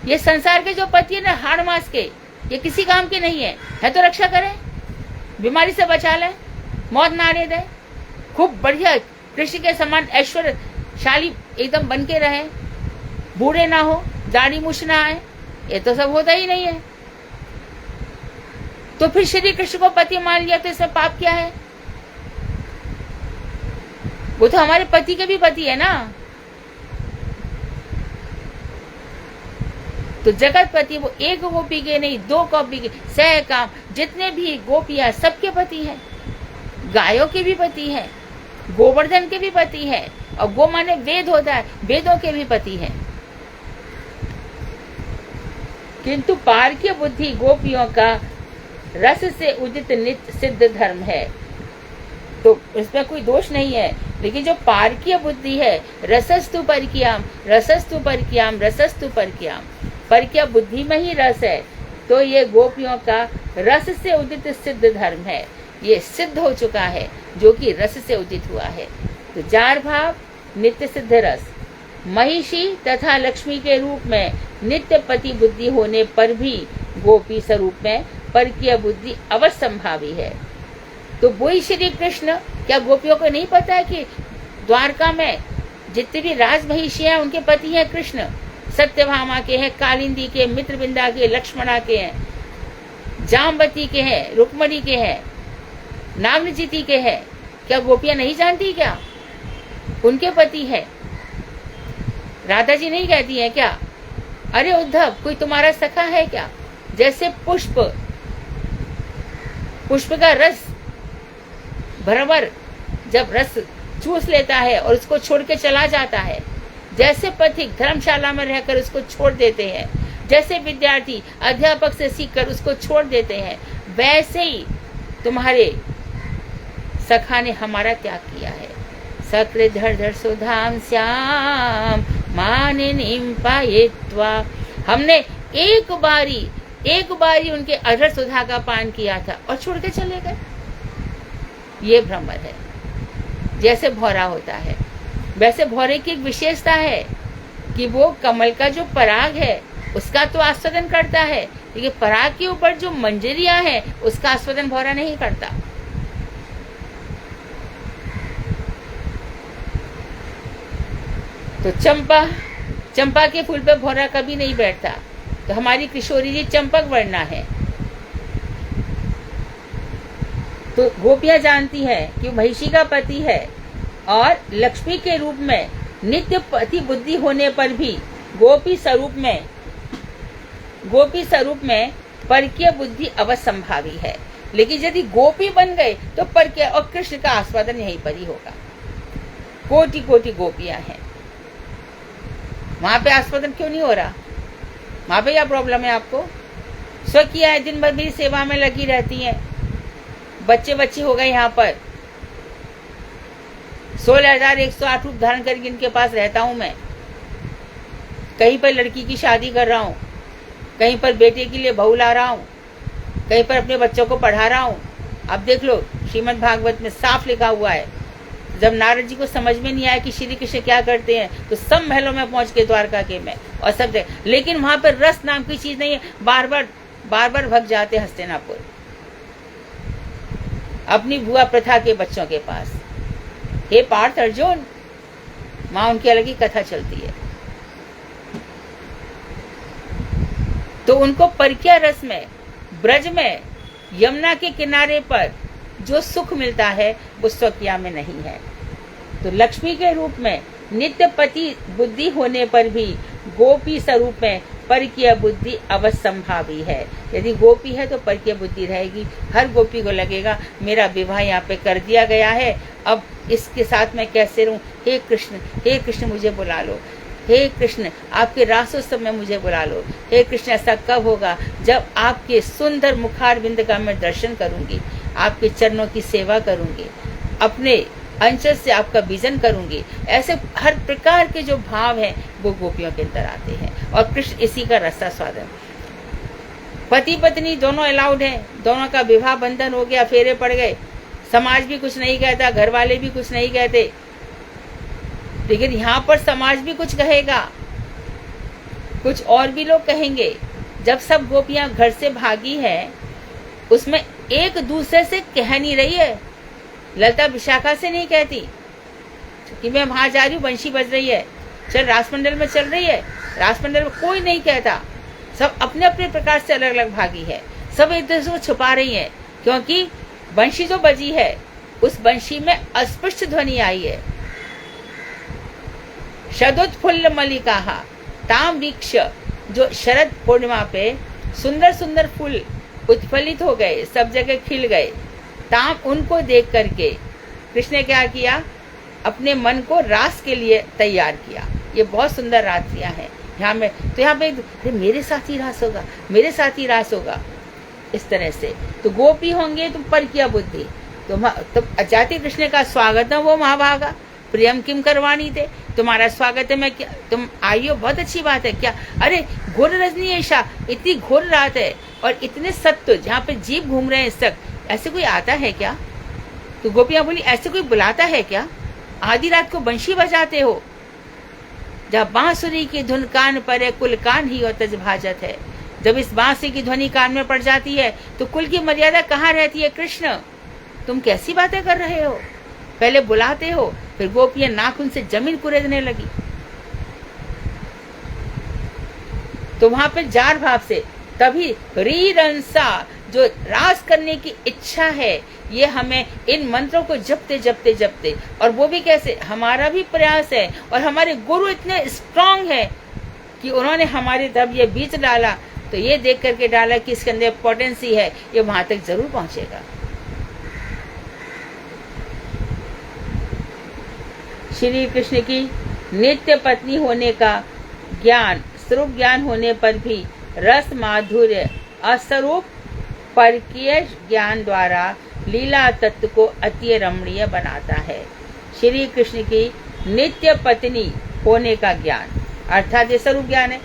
ये संसार के जो पति है ना, हाड़ मास के, ये किसी काम के नहीं है तो रक्षा करें, बीमारी से बचा लें, मौत ना आने दें, खूब बढ़िया कृष्ण के समान ऐश्वर्यशाली एकदम बन के रहे, बूढ़े ना हो, दाढ़ी मूछ ना आए, ये तो सब होता ही नहीं है। तो फिर श्री कृष्ण को पति मान लिया तो इसमें पाप क्या है? वो तो हमारे पति के भी पति है ना। तो जगत पति वो एक गोपी के नहीं, 2 गोपी के, 100 काम, जितने भी गोपियां सबके पति हैं। गायों के भी पति हैं, गोवर्धन के भी पति हैं, और गो माने वेद होता है, वेदों के भी पति हैं। किंतु पारकीय बुद्धि गोपियों का रस से उदित नित्य सिद्ध धर्म है। तो इसमें कोई दोष नहीं है, लेकिन जो पारकीय बुद्धि है, रसस्तु परकीयाम, रसस्तु परकीयाम, रसस्तु परकीयाम, परकीय बुद्धि में ही रस है। तो ये गोपियों का रस से उदित सिद्ध धर्म है, ये सिद्ध हो चुका है, जो कि रस से उदित हुआ है। तो जार भाव, नित्य सिद्ध रस, महिषी तथा लक्ष्मी के रूप में नित्य पति बुद्धि होने पर भी गोपी स्वरूप में परकीय बुद्धि अवश्य संभावी है। तो वही श्री कृष्ण, क्या गोपियों को नहीं पता है कि द्वारका में जितने भी राज महिषियां उनके पति हैं कृष्ण, सत्यभामा के हैं, कालिंदी के, मित्रबिंदा के, लक्ष्मणा के हैं, जामवती के हैं, रुक्मणी के हैं, नागनचिति के हैं। क्या गोपियां नहीं जानती क्या? उनके पति है। राधा जी नहीं कहती हैं क्या, अरे उद्धव कोई तुम्हारा सखा है क्या? जैसे पुष्प का रस भरभर जब रस चूस लेता है और उसको छोड़ के चला जाता है, जैसे पथिक धर्मशाला में रहकर उसको छोड़ देते हैं, जैसे विद्यार्थी अध्यापक से सीखकर उसको छोड़ देते हैं, वैसे ही तुम्हारे सखा ने हमारा त्याग किया है। सकृधर सुधाम श्याम मानिनीम पायेत्वा। हमने एक बारी उनके अधर सुधा का पान किया था और छोड़ के चले गए। ये भ्रमर है। जैसे भौरा होता है वैसे भौरे की एक विशेषता है कि वो कमल का जो पराग है उसका तो आस्वादन करता है, लेकिन पराग के ऊपर जो मंजरियां हैं उसका आस्वादन भौरा नहीं करता। तो चंपा के फूल पे भौरा कभी नहीं बैठता। तो हमारी किशोरी जी चंपक वर्णा है। तो गोपियां जानती है कि महिषी का पति है और लक्ष्मी के रूप में नित्य पति बुद्धि होने पर भी गोपी स्वरूप में परकीय बुद्धि अवसंभावी है। लेकिन यदि गोपी बन गए तो परकीय और कृष्ण का आस्वादन यहीं पर ही होगा। कोटि कोटि गोपियां हैं, वहां पे आस्वादन क्यों नहीं हो रहा? वहां पे क्या प्रॉब्लम है आपको? स्वकीय है, दिन भर मेरी सेवा में लगी रहती हैं, बच्चे हो गए। यहाँ पर 16,108 रूप धारण करके इनके पास रहता हूं मैं। कहीं पर लड़की की शादी कर रहा हूं, कहीं पर बेटे के लिए बहू ला रहा हूं, कहीं पर अपने बच्चों को पढ़ा रहा हूं। अब देख लो, श्रीमद् भागवत में साफ लिखा हुआ है, जब नारद जी को समझ में नहीं आया कि श्री कृष्ण क्या करते हैं तो सब महलों में पहुंच के द्वारका के में और सब जगह, लेकिन वहां पर रस नाम की चीज नहीं है। बार बार भग जाते हस्तिनापुर अपनी बुआ प्रथा के बच्चों के पास। हे पार्थ अर्जुन, वहां उनकी अलग ही कथा चलती है। तो उनको परकीय रस में, ब्रज में, यमुना के किनारे पर जो सुख मिलता है वो स्वकीय में नहीं है। तो लक्ष्मी के रूप में नित्य पति बुद्धि होने पर भी गोपी स्वरूप में परकीय बुद्धि अवसंभावी है। यदि गोपी है तो परकीय बुद्धि रहेगी। हर गोपी को लगेगा मेरा विवाह यहाँ पे कर दिया गया है, अब इसके साथ मैं कैसे रहूं? हे कृष्ण मुझे बुला लो। हे कृष्ण आपके रासोत्सव में मुझे बुला लो। हे कृष्ण ऐसा कब होगा? जब आपके सुंदर मुखारविंद का मैं दर्शन करूंगी, आपके चरणों की सेवा करूंगी, अपने अंचल से आपका विजन करूंगी। ऐसे हर प्रकार के जो भाव हैं वो गोपियों के अंदर आते हैं और कृष्ण इसी का रसा स्वादन। पति पत्नी दोनों अलाउड हैं, दोनों का विवाह बंधन हो गया, फेरे पड़ गए, समाज भी कुछ नहीं कहता, घर वाले भी कुछ नहीं कहते, लेकिन यहाँ पर समाज भी कुछ कहेगा, कुछ और भी लोग कहेंगे। जब सब गोपियां घर से भागी है, उसमें एक दूसरे से कह नहीं रही है। ललिता विशाखा से नहीं कहती कि मैं वहां जा रही हूँ, बंशी बज रही है, चल रासमंडल में चल रही है, रासमंडल में कोई नहीं कहता। सब अपने अपने प्रकार से अलग अलग भागी है, सब एक दूसरे को छुपा रही है, क्योंकि बंशी जो बजी है उस बंशी में अस्पष्ट ध्वनि आई है। शदोत्फुल्ल मलिकाहा ताम वीक्ष, जो शरद पूर्णिमा पे सुंदर सुंदर फूल उत्फलित हो गए, सब जगह खिल गए, ताम उनको देख करके कृष्ण ने क्या किया? अपने मन को रास के लिए तैयार किया। ये बहुत सुंदर रात्रियां हैं यहाँ में। तो यहाँ पे मेरे साथ ही रास होगा, मेरे साथ ही रास होगा, इस तरह से। तो गोपी होंगे तो परकीय बुद्धि। तो जाति कृष्ण का स्वागत है वो महाभागा, प्रियम किम करवाणी थे, तुम्हारा स्वागत है, मैं क्या, तुम आई हो, बहुत अच्छी बात है। क्या अरे घोर रजनी ऐसा, इतनी घोर रात है और इतने सत्व जहाँ पे जीव घूम रहे हैं इस तक, ऐसे कोई आता है क्या? तो गोपियां बोली ऐसे कोई बुलाता है क्या? आधी रात को बंशी बजाते हो, जब बांसुरी की धुन कान पर है, कुल कान ही और तज भाजत है। जब इस बांसुरी की ध्वनि कान में पड़ जाती है तो कुल की मर्यादा कहाँ रहती है? कृष्ण तुम कैसी बातें कर रहे हो? पहले बुलाते हो, फिर गोपियां नाखून से जमीन कुरेदने लगी। तो वहां पर जार भाव से, तभी रीरंसा जो रास करने की इच्छा है, ये हमें इन मंत्रों को जपते जपते जपते, और वो भी कैसे, हमारा भी प्रयास है और हमारे गुरु इतने स्ट्रांग है कि उन्होंने हमारे तब ये बीज डाला, तो ये देख करके डाला कि इसके अंदर पोटेंसी है, ये वहां तक जरूर पहुंचेगा। श्री कृष्ण की नित्य पत्नी होने का ज्ञान, स्वरूप ज्ञान होने पर भी रस माधुर्य अस्वरूप परकीय ज्ञान द्वारा लीला तत्व को अति रमणीय बनाता है। श्री कृष्ण की नित्य पत्नी होने का ज्ञान अर्थात ये स्वरूप ज्ञान है।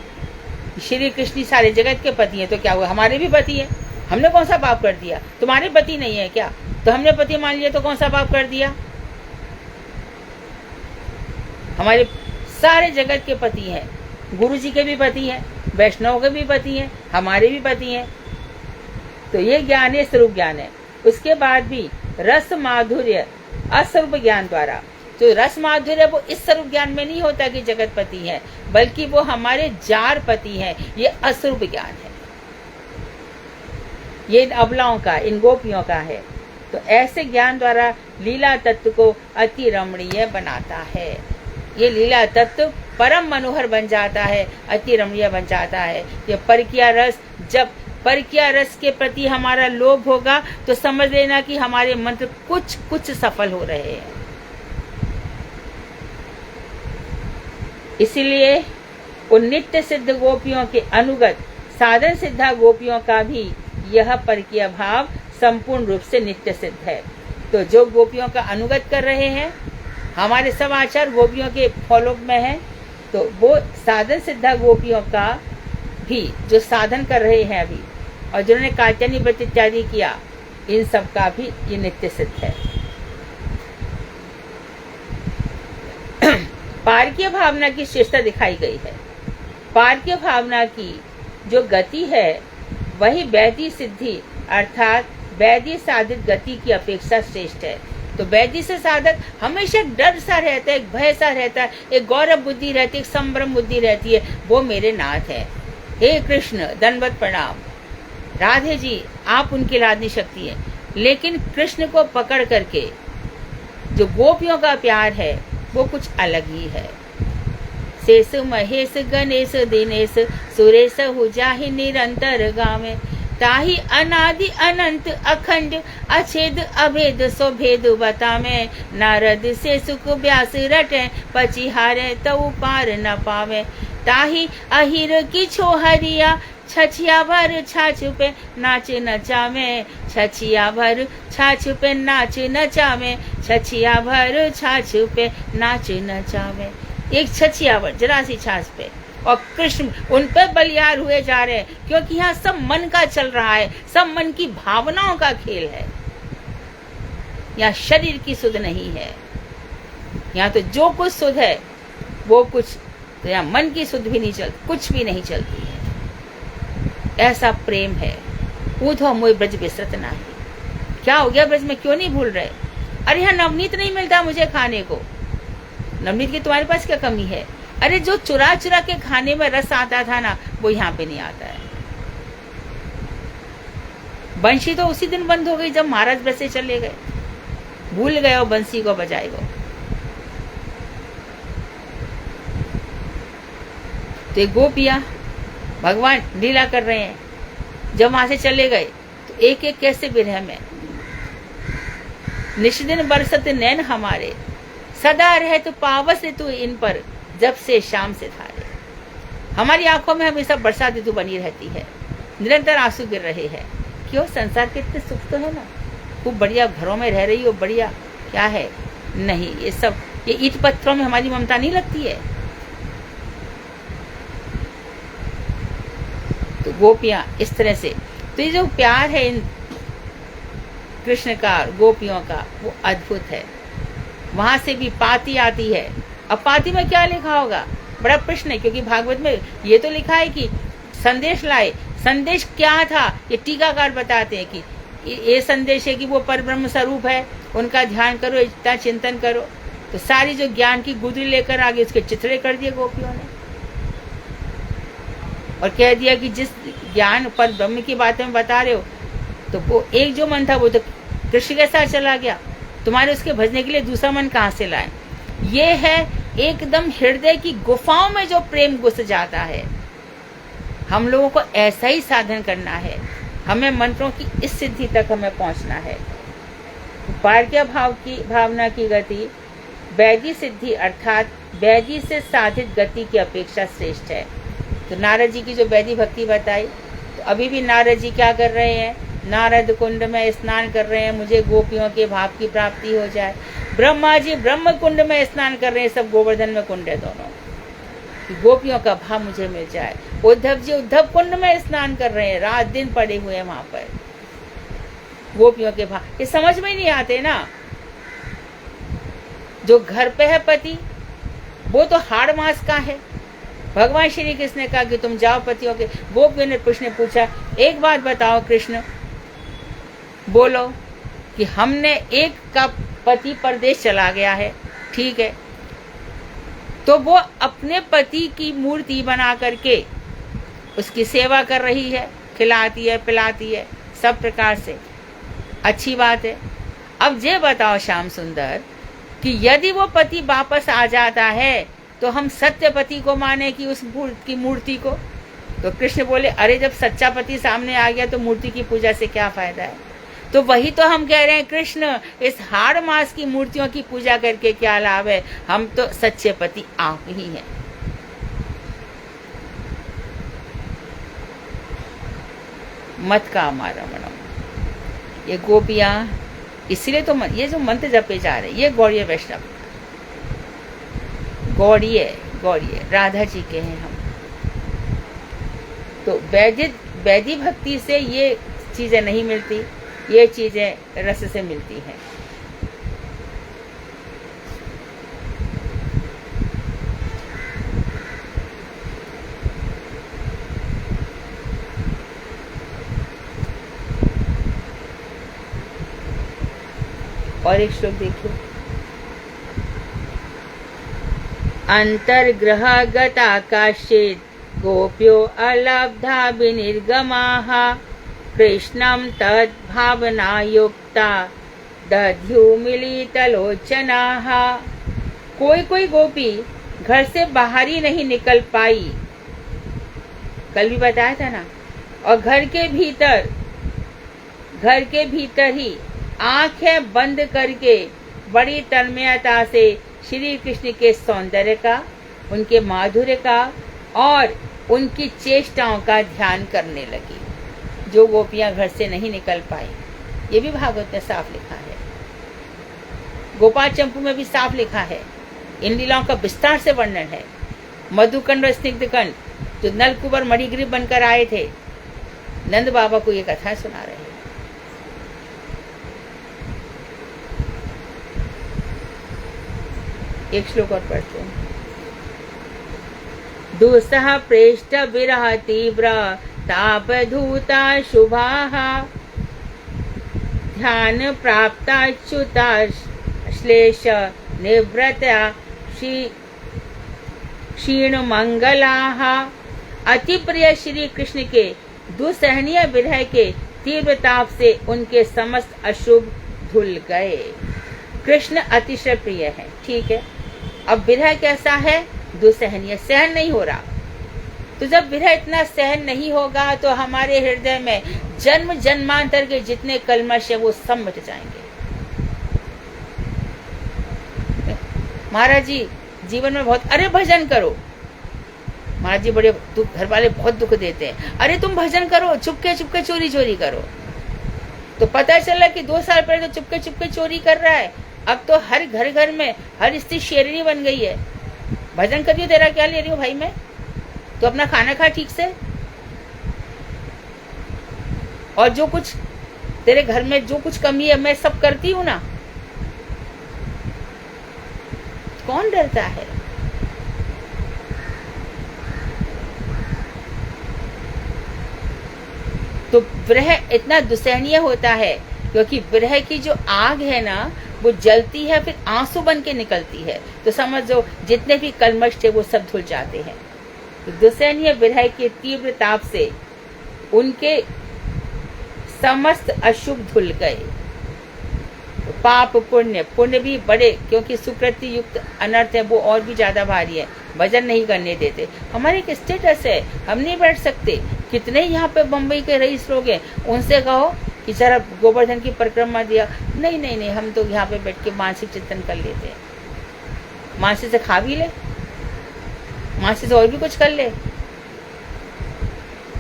श्री कृष्ण सारे जगत के पति हैं, तो क्या हुआ, हमारे भी पति हैं। हमने कौन सा पाप कर दिया? तुम्हारे पति नहीं है क्या? तो हमने पति मान लिया तो कौन सा पाप कर दिया? हमारे सारे जगत के पति हैं, गुरु जी के भी पति हैं, वैष्णव के भी पति हैं, हमारे भी पति हैं। तो ये ज्ञान है, स्वरूप ज्ञान है। उसके बाद भी रस माधुर्य अस्वरूप ज्ञान द्वारा, जो रस माधुर्य वो इस स्वरूप ज्ञान में नहीं होता कि जगत पति है, बल्कि वो हमारे जार पति हैं, ये अस्वरूप ज्ञान है, ये इन अबलाओं का, इन गोपियों का है। तो ऐसे ज्ञान द्वारा लीला तत्व को अति रमणीय बनाता है। ये लीला तत्व परम मनोहर बन जाता है, अति रमणीय बन जाता है। ये परकिया रस, जब परकिया रस के प्रति हमारा लोभ होगा तो समझ लेना कि हमारे मंत्र कुछ कुछ सफल हो रहे हैं। इसीलिए उन नित्य सिद्ध गोपियों के अनुगत साधन सिद्धा गोपियों का भी यह परकीय भाव संपूर्ण रूप से नित्य सिद्ध है। तो जो गोपियों का अनुगत कर रहे हैं, हमारे सब आचार गोपियों के फॉलो में है, तो वो साधन सिद्धा गोपियों का भी जो साधन कर रहे हैं अभी, और जिन्होंने कात्यायनी व्रत इत्यादि किया, इन सब का भी ये नित्य सिद्ध है। पारकीय भावना की श्रेष्ठता दिखाई गई है। पारकीय भावना की जो गति है वही वैधि सिद्धि अर्थात वैधि साधित गति की अपेक्षा श्रेष्ठ है। तो वैधि से साधक हमेशा डर सा रहता है, एक भय सा रहता है, एक गौरव बुद्धि रहती है, एक संभ्रम बुद्धि रहती है, वो मेरे नाथ है। हे कृष्ण दंडवत प्रणाम, राधे जी आप उनकी लादनी शक्ति है। लेकिन कृष्ण को पकड़ करके जो गोपियों का प्यार है वो कुछ अलग ही है। शेष महेश गणेश दिनेश सुरेश हुजाहि निरंतर गावे, ताहि अनादि अनंत अखंड अछेद अभेद सो भेद बतावे, नारद से सुख व्यास रटे पचिहारे तऊ पार न पावे, ताहि अहिर की छोहरिया छछिया भर छाछ पे नाच नचावे, छछिया भर छाछ पे नाच नचावे, छछिया भर छाछ पे नाच नचावे। एक छछिया भर जरा सी छाछ पे, और कृष्ण उन पे बलियार हुए जा रहे हैं, क्योंकि यहाँ सब मन का चल रहा है, सब मन की भावनाओं का खेल है। यहाँ शरीर की सुध नहीं है, यहाँ तो जो कुछ सुध है वो कुछ, तो यहाँ मन की सुध भी नहीं चलती, कुछ भी नहीं चलती है। ऐसा प्रेम है। ऊधो मोय ब्रज बिसरत नाही। क्या हो गया ब्रज में, क्यों नहीं भूल रहे? अरे यहाँ नवनीत नहीं मिलता मुझे खाने को। नवनीत की तुम्हारे पास क्या कमी है? अरे जो चुरा चुरा के खाने में रस आता था ना, वो यहाँ पे नहीं आता है। बंशी तो उसी दिन बंद हो गई जब महाराज ब्रज से चले गए, भूल गए और बंसी को बजाएगा। तो गोपियां भगवान लीला कर रहे हैं, जब वहां से चले गए तो एक एक कैसे विरह में, निष्दिन बरसत नैन हमारे, सदा रहे तो पावस ऋतु इन पर, जब से शाम से धारे। हमारी आंखों में हमेशा बरसात ऋतु बनी रहती है, निरंतर आंसू गिर रहे हैं। क्यों? संसार के इतने सुख तो है ना, खूब बढ़िया घरों में रह रही हो, बढ़िया क्या है? नहीं, ये सब ये ईंट पत्थरों में हमारी ममता नहीं लगती है। तो गोपियां इस तरह से, तो ये जो प्यार है इन कृष्ण का गोपियों का, वो अद्भुत है। वहां से भी पाती आती है। अब पाती में क्या लिखा होगा, बड़ा प्रश्न है, क्योंकि भागवत में ये तो लिखा है कि संदेश लाए। संदेश क्या था ये टीकाकार बताते हैं कि ये संदेश है कि वो परब्रह्म स्वरूप है, उनका ध्यान करो, इतना चिंतन करो। तो सारी जो ज्ञान की गुदरी लेकर आगे उसके चित्रे कर दिए गोपियों ने। और कह दिया कि जिस ज्ञान पर ब्रह्म की बातें में बता रहे हो, तो वो एक जो मन था वो तो कृष्ण के साथ चला गया, तुम्हारे उसके भजने के लिए दूसरा मन कहाँ से लाए। ये है एकदम हृदय की गुफाओं में जो प्रेम घुस जाता है। हम लोगों को ऐसा ही साधन करना है, हमें मंत्रों की इस सिद्धि तक हमें पहुंचना है। पार्क्य भाव की भावना की गति वैदी सिद्धि अर्थात वैदी से साधित गति की अपेक्षा श्रेष्ठ है। तो नारद जी की जो वैदी भक्ति बताई, तो अभी भी नारद जी क्या कर रहे हैं, नारद कुंड में स्नान कर रहे हैं, मुझे गोपियों के भाव की प्राप्ति हो जाए। ब्रह्मा जी ब्रह्म कुंड में स्नान कर रहे हैं, सब गोवर्धन में कुंड है दोनों, कि गोपियों का भाव मुझे मिल जाए। उद्धव जी उद्धव कुंड में स्नान कर रहे हैं, रात दिन पड़े हुए हैं वहां पर, गोपियों के भाव ये समझ में नहीं आते ना। जो घर पे है पति वो तो हाड़ मास का है। भगवान श्री कृष्ण ने कहा कि तुम जाओ पतियों के। गोपियों ने कृष्ण ने पूछा, एक बात बताओ कृष्ण, बोलो कि हमने एक का पति परदेश चला गया है, ठीक है, तो वो अपने पति की मूर्ति बना करके उसकी सेवा कर रही है, खिलाती है पिलाती है सब प्रकार से, अच्छी बात है। अब ये बताओ श्याम सुंदर कि यदि वो पति वापस आ जाता है तो हम सत्य पति को माने कि उस की मूर्ति को। तो कृष्ण बोले, अरे जब सच्चा पति सामने आ गया तो मूर्ति की पूजा से क्या फायदा है। तो वही तो हम कह रहे हैं कृष्ण, इस हाड़ मास की मूर्तियों की पूजा करके क्या लाभ है, हम तो सच्चे पति आप ही हैं। मत का हमारा मनम, ये गोपियां, इसलिए तो ये जो मंत्र जपे जा रहे हैं ये गौड़ीय वैष्णव, गौड़ीय राधा जी के हैं हम। तो वैदिक भक्ति से ये चीजें नहीं मिलती, ये चीजें रस से मिलती हैं। और एक श्लोक देखिए, अंतर्ग्रहगता काश्चित् गोप्यो अलब्धा विनिर्गमाः कृष्णं तद्भावनायुक्ता दध्युः मिलितलोचनाः। कोई गोपी घर से बाहर ही नहीं निकल पाई, कल भी बताया था ना, और घर के भीतर ही आंखें बंद करके बड़ी तन्मयता से श्री कृष्ण के सौंदर्य का, उनके माधुर्य का और उनकी चेष्टाओं का ध्यान करने लगी। जो गोपियां घर से नहीं निकल पाई, ये भी भागवत में साफ लिखा है, गोपाल चंपू में भी साफ लिखा है। इन लीलाओं का विस्तार से वर्णन है। मधुकंड और स्निग्धकंड जो नलकुबर मणिग्रीव बनकर आए थे, नंद बाबा को ये कथा सुना रहे हैं। एक श्लोक और पढ़ते हैं। दुस्सह प्रेष्ठ विरह तीव्र तापधूता शुभाः ध्यान प्राप्ता च्युता श्लेष निवृत्ता क्षीण मंगलाः। अति प्रिय श्री कृष्ण के दुसहनीय विरह के तीव्र ताप से उनके समस्त अशुभ धुल गए। कृष्ण अतिशय प्रिय है, ठीक है। अब विरह कैसा है, दुसहनीय, सहन नहीं हो रहा। तो जब विरह इतना सहन नहीं होगा तो हमारे हृदय में जन्म जन्मांतर के जितने कल्मश है वो सब मिट जाएंगे। महाराज जी जीवन में बहुत, अरे भजन करो, महाराज जी बड़े दुख, घर वाले बहुत दुख देते हैं, अरे तुम भजन करो, चुपके चुपके चोरी चोरी करो। तो पता चला कि 2 साल पहले तो चुपके चुपके चोरी कर रहा है, अब तो हर घर में हर स्त्री शेरनी बन गई है। भजन करियो, तेरा क्या ले रही हूँ भाई मैं, तो अपना खाना खा ठीक से, और जो कुछ तेरे घर में जो कुछ कमी है मैं सब करती हूँ ना। कौन डरता है? तो विरह इतना दुसहनीय होता है क्योंकि विरह की जो आग है ना वो जलती है, फिर आंसू बन के निकलती है। तो समझो जितने भी कलमश थे वो सब धुल जाते हैं। दुसैन्य विरह के तीव्र ताप से उनके समस्त अशुभ धुल गए। पाप पुण्य भी बड़े, क्योंकि सुकृति युक्त अनर्थ है वो और भी ज्यादा भारी है, भजन नहीं करने देते। हमारे एक स्टेटस है, हम नहीं बैठ सकते। कितने यहाँ पे बम्बई के रईस लोग हैं, उनसे कहो कि जरा गोवर्धन की परिक्रमा दिया, नहीं नहीं नहीं, हम तो यहाँ पे बैठ के मानसिक चिंतन कर लेते हैं। मानसी से खा भी ले, मानसी से और भी कुछ कर ले,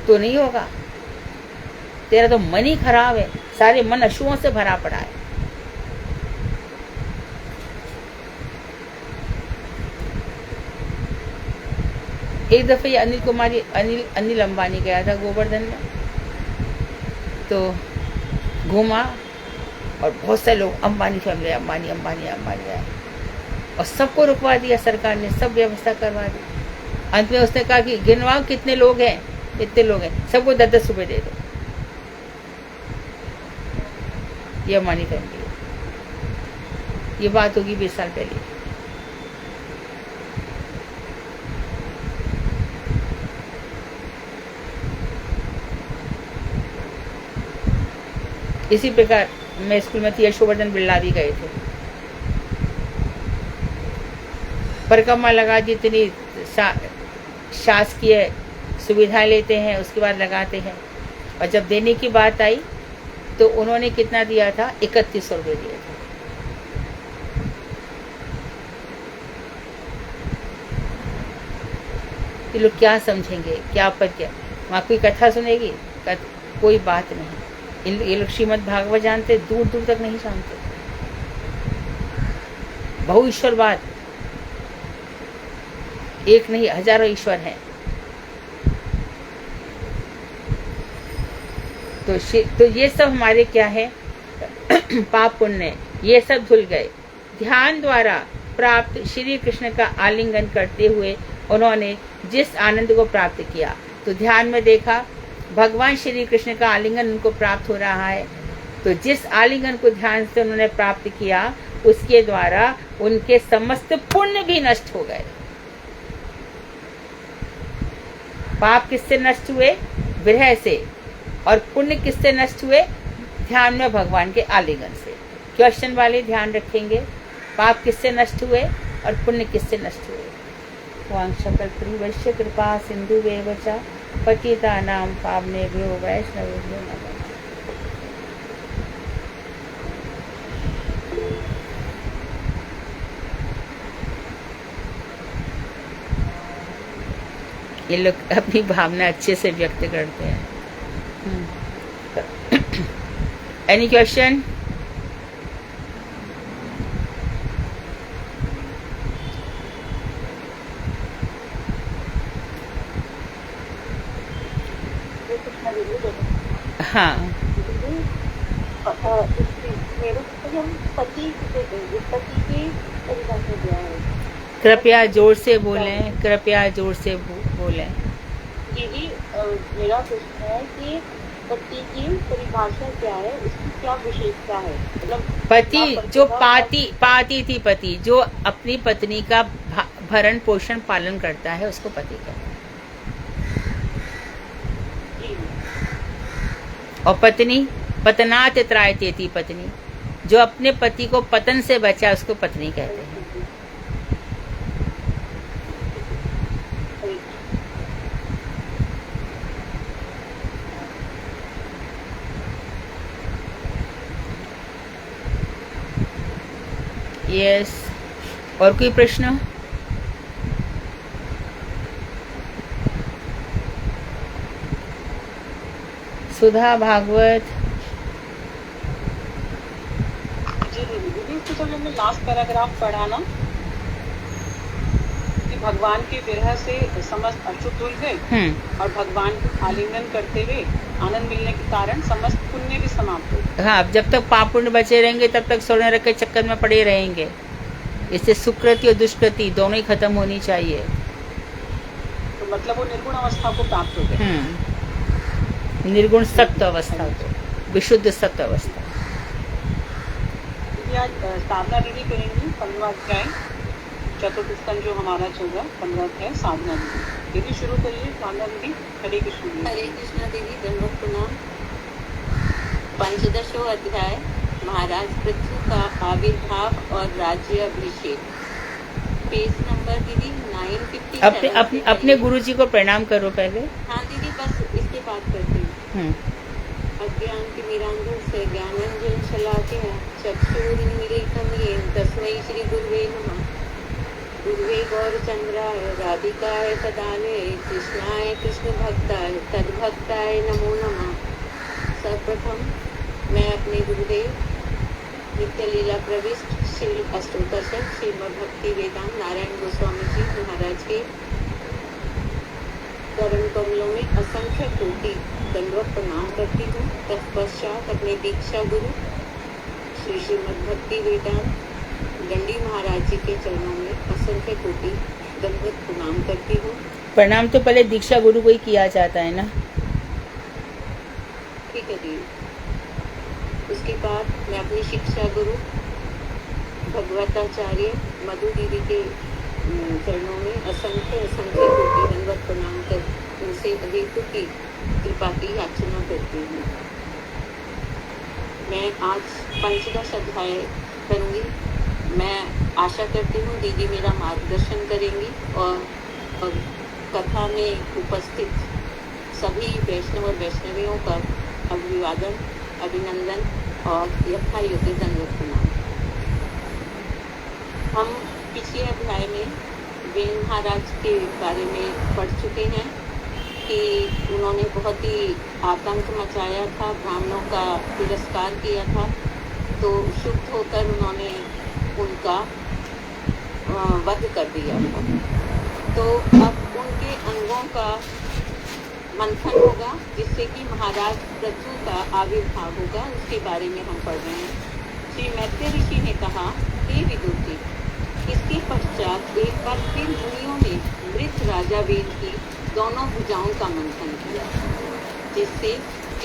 तो नहीं होगा। तेरा तो मन ही खराब है, सारे मन अशुओं से भरा पड़ा है। एक दफे ये अनिल अंबानी गया था गोवर्धन में, तो घूमा और बहुत से लोग अंबानी फैमिली, अंबानी आए, और सबको रुकवा दिया सरकार ने, सब व्यवस्था करवा दी। अंत में उसने कहा कि गिनवाओ कितने लोग हैं, इतने लोग हैं, सबको 10-10 रुपए दे दो। ये अंबानी फैमिली है। ये बात होगी 20 साल पहले। इसी प्रकार मैं स्कूल में थी, यशोवर्धन बिरला भी गए थे। परिक्रमा लगा दी, इतनी शासकीय सुविधा लेते हैं, उसके बाद लगाते हैं। और जब देने की बात आई तो उन्होंने कितना दिया था? 3100 रुपये दिए थे। ये लोग क्या समझेंगे, क्या पर क्या, वहाँ कोई कथा सुनेगी? कोई बात नहीं। ये लोग श्रीमद् भागवत जानते, दूर दूर तक नहीं जानते। बहु ईश्वरवाद, एक नहीं हजारों ईश्वर हैं। तो ये सब हमारे क्या है? पाप पुण्य, ये सब धुल गए। ध्यान द्वारा प्राप्त श्री कृष्ण का आलिंगन करते हुए उन्होंने जिस आनंद को प्राप्त किया, तो ध्यान में देखा भगवान श्री कृष्ण का आलिंगन उनको प्राप्त हो रहा है। तो जिस आलिंगन को ध्यान से उन्होंने प्राप्त किया, उसके द्वारा उनके समस्त पुण्य भी नष्ट हो गए। पाप किससे नष्ट हुए? विरह से। और पुण्य किससे नष्ट हुए? ध्यान में भगवान के आलिंगन से। क्वेश्चन वाले ध्यान रखेंगे, पाप किससे नष्ट हुए और पुण्य किससे नष्ट हुए? वांछकल्पतरुभ्यश्च कृपा सिन्धुभ्येव च पतितानां पावनेभ्यो वैष्णवेभ्यो नमः। ये लोग अपनी भावना अच्छे से व्यक्त करते हैं। Any question? हाँ, कृपया जोर से बोलें, कृपया जोर से बोलें। दीदी, मेरा प्रश्न है कि पति की परिभाषा क्या है, उसकी क्या विशेषता है? मतलब पति जो पाती थी, पति जो अपनी पत्नी का भरण पोषण पालन करता है, उसको पति कहते हैं। और पत्नी पतनात् त्रायतेति, पत्नी जो अपने पति को पतन से बचा, उसको पत्नी कहते हैं। यस, और कोई प्रश्न? सुधा भागवत जी दीदी, इसको जब हमने लास्ट पैराग्राफ पढ़ा ना कि भगवान के विरह से समस्त अशुभ धुल गए और भगवान को आलिंगन करते हुए आनंद मिलने के कारण समस्त पुण्य भी समाप्त हो। हाँ, जब तक पाप पुण्य बचे रहेंगे तब तक सोने रख के चक्कर में पड़े रहेंगे। इससे सुकृति और दुष्कृति दोनों ही खत्म होनी चाहिए। तो मतलब वो निर्गुण अवस्था को प्राप्त हो गए। निर्गुण सत्व अवस्था को, विशुद्ध सत्व अवस्था। आज साधना दीदी करेंगी 15वां अध्याय चतुर्थ स्कंद जो हमारा चल रहा है 15 है साधना दीदी। दीदी शुरू करिए साधना दीदी। हरे कृष्ण दीदी। हरे कृष्णा दीदी, दंडवत प्रणाम। पंचदशो अध्याय महाराज पृथ्वी का आविर्भाव और राज्य अभिषेक। पेज नंबर दीदी 957। अपने गुरुजी को प्रणाम करो पहले। हाँ दीदी, बस इसके बाद करती हूँ। अज्ञान तिमिरांधस्य से ज्ञानांजन शलाकया चक्षुरुन्मीलितं येन तस्मै श्री गुरुवे नमः। गुरुवे गौरचंद्राय राधिकाय तदालये कृष्णाय कृष्ण भक्ताय तद्भक्ताय नमो नमः। सर्वप्रथम मैं अपने गुरुदेव नित्य लीला प्रविष्ट श्री अष्टोत्तर श्रीमद् भक्ति वेदांत नारायण गोस्वामी जी महाराज के चरण कमलों में असंख्य कोटि दंडवत प्रणाम करती हूँ। तत्पश्चात अपने दीक्षा गुरु श्री श्रीमद् भक्ति वेदांत दंडी महाराज जी के चरणों में असंख्य कोटि दंडवत प्रणाम करती हूँ। प्रणाम तो पहले दीक्षा गुरु को ही किया जाता है ना। ठीक है जी। उसके बाद मैं अपनी शिक्षा गुरु भगवताचार्य मधु दीदी के चरणों में असंख्य कोटि दंडवत प्रणाम कर उनसे अहेतु की कृपा की याचना करती हूँ। मैं आज पंचदश अध्याय करूँगी। मैं आशा करती हूँ दीदी मेरा मार्गदर्शन करेंगी और कथा में उपस्थित सभी वैष्णव और वैष्णवियों का अभिवादन, अभिनंदन और यथा योग्य दंडवत प्रणाम। हम पिछले अध्याय में वेन महाराज के बारे में पढ़ चुके हैं कि उन्होंने बहुत ही आतंक मचाया था, ब्राह्मणों का तिरस्कार किया था। तो शुद्ध होकर उन्होंने उनका वध कर दिया था। तो अब उनके अंगों का मंथन होगा जिससे कि महाराज पृथु का आविर्भाव होगा, उसके बारे में हम पढ़ रहे हैं। श्री मैत्रेय ऋषि ने कहा, हे विदुर जी, इसके पश्चात एक बार फिर मुनियों ने मृत राजा वेद की दोनों भुजाओं का मंथन किया, जिससे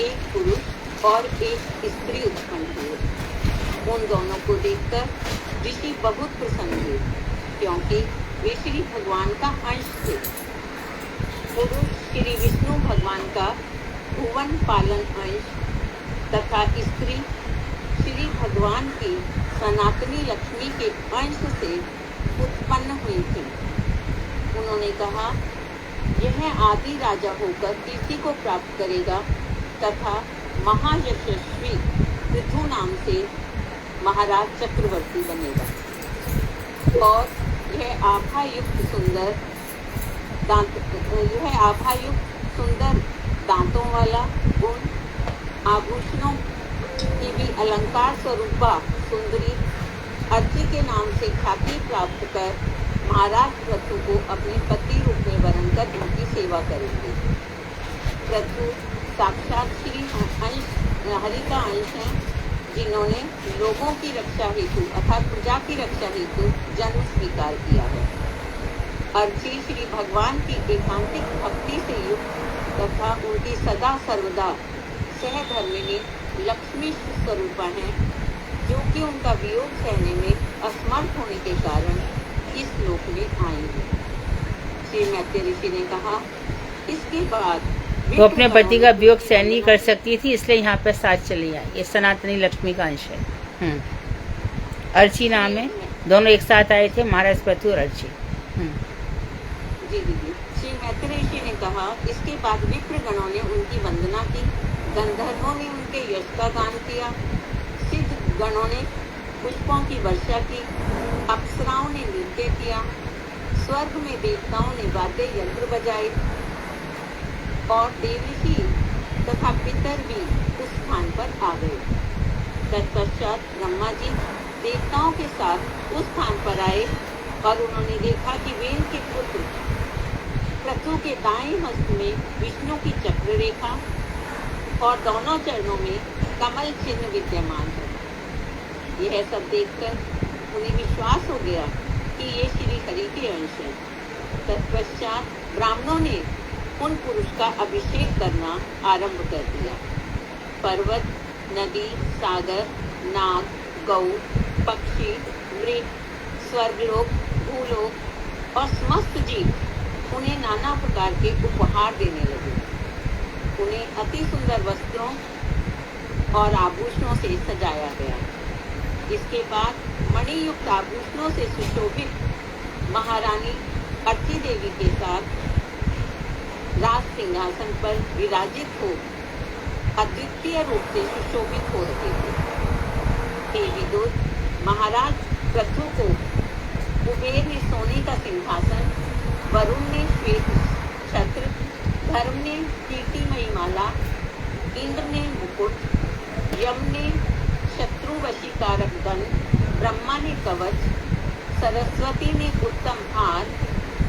एक पुरुष और एक स्त्री उत्पन्न हुए। उन दोनों को देखकर ऋषि बहुत प्रसन्न हुए, क्योंकि वे श्री भगवान का अंश थे। पुरुष श्री विष्णु भगवान का भुवन पालन अंश तथा स्त्री श्री भगवान की सनातनी लक्ष्मी के अंश से उत्पन्न हुई थी। उन्होंने कहा, यह आदि राजा होकर कीर्ति को प्राप्त करेगा तथा महायशस्वी पृथु नाम से महाराज चक्रवर्ती बनेगा। और यह आभायुक्त सुंदर दांतों वाला, गुण आभूषणों की भी अलंकार स्वरूपा सुंदरी अर्ची के नाम से ख्याति प्राप्त कर महाराज पृथु को अपने पति रूप में वरण कर उनकी सेवा करेंगे। पृथु साक्षात श्री हरि का अंश है, जिन्होंने लोगों की रक्षा हेतु अर्थात प्रजा की रक्षा हेतु जन्म स्वीकार किया है। अर्ची श्री भगवान की एकांतिक भक्ति से युक्त तथा उनकी सदा सर्वदा सहधर्मिणी लक्ष्मी स्वरूपा है, जो कि उनका वियोग सहने में असमर्थ होने के कारण इस लोक में आई है। श्री मैत्रेय ऋषि ने कहा, इसके बाद वो अपने पति का वियोग सहन नहीं कर सकती थी, इसलिए यहाँ पर साथ चली आई। ये सनातनी लक्ष्मी का अंश है। अर्ची नाम है, दोनों एक साथ आए थे, महाराज पृथु और अर्ची। जी दीदी। श्री मैत्रेय ऋषि ने कहा, इसके बाद विप्र गणों ने उनकी वंदना की, गंधर्वों ने उनके यश का गान किया, सिद्ध गणों ने पुष्पों की वर्षा की, अप्सराओं ने नृत्य किया, स्वर्ग में देवताओं ने वाद्य यंत्र बजाए और देवऋषि तथा पितर भी उस स्थान पर आ गए। तत्पश्चात ब्रह्मा जी देवताओं के साथ उस स्थान पर आए और उन्होंने देखा कि वेन के पुत्र पृथु के दाएं हस्त में विष्णु की चक्र रेखा और दोनों चरणों में कमल चिन्ह विद्यमान है। यह सब देखकर उन्हें विश्वास हो गया कि ये श्री हरि के अंश हैं। तत्पश्चात ब्राह्मणों ने उन पुरुष का अभिषेक करना आरंभ कर दिया। पर्वत, नदी, सागर, नाग, गौ, पक्षी, मृग, स्वर्गलोक, फूलों और समस्त जीव उन्हें नाना प्रकार के उपहार देने लगे। उन्हें अति सुंदर वस्त्रों और आभूषणों से सजाया गया। इसके बाद मणियुक्त आभूषणों से सुशोभित महारानी अर्ची देवी के साथ राज सिंहासन पर विराजित हो अद्वितीय रूप से सुशोभित हो रहे थे। हे विदुर, महाराज पृथु को कुबेर ने सोने का सिंहासन, वरुण ने श्वेत छत्र, धर्म ने कीर्तिमयी माला, इंद्र ने मुकुट, यम ने शत्रु वशीकारक दंड, ब्रह्मा ने कवच, सरस्वती ने उत्तम हार,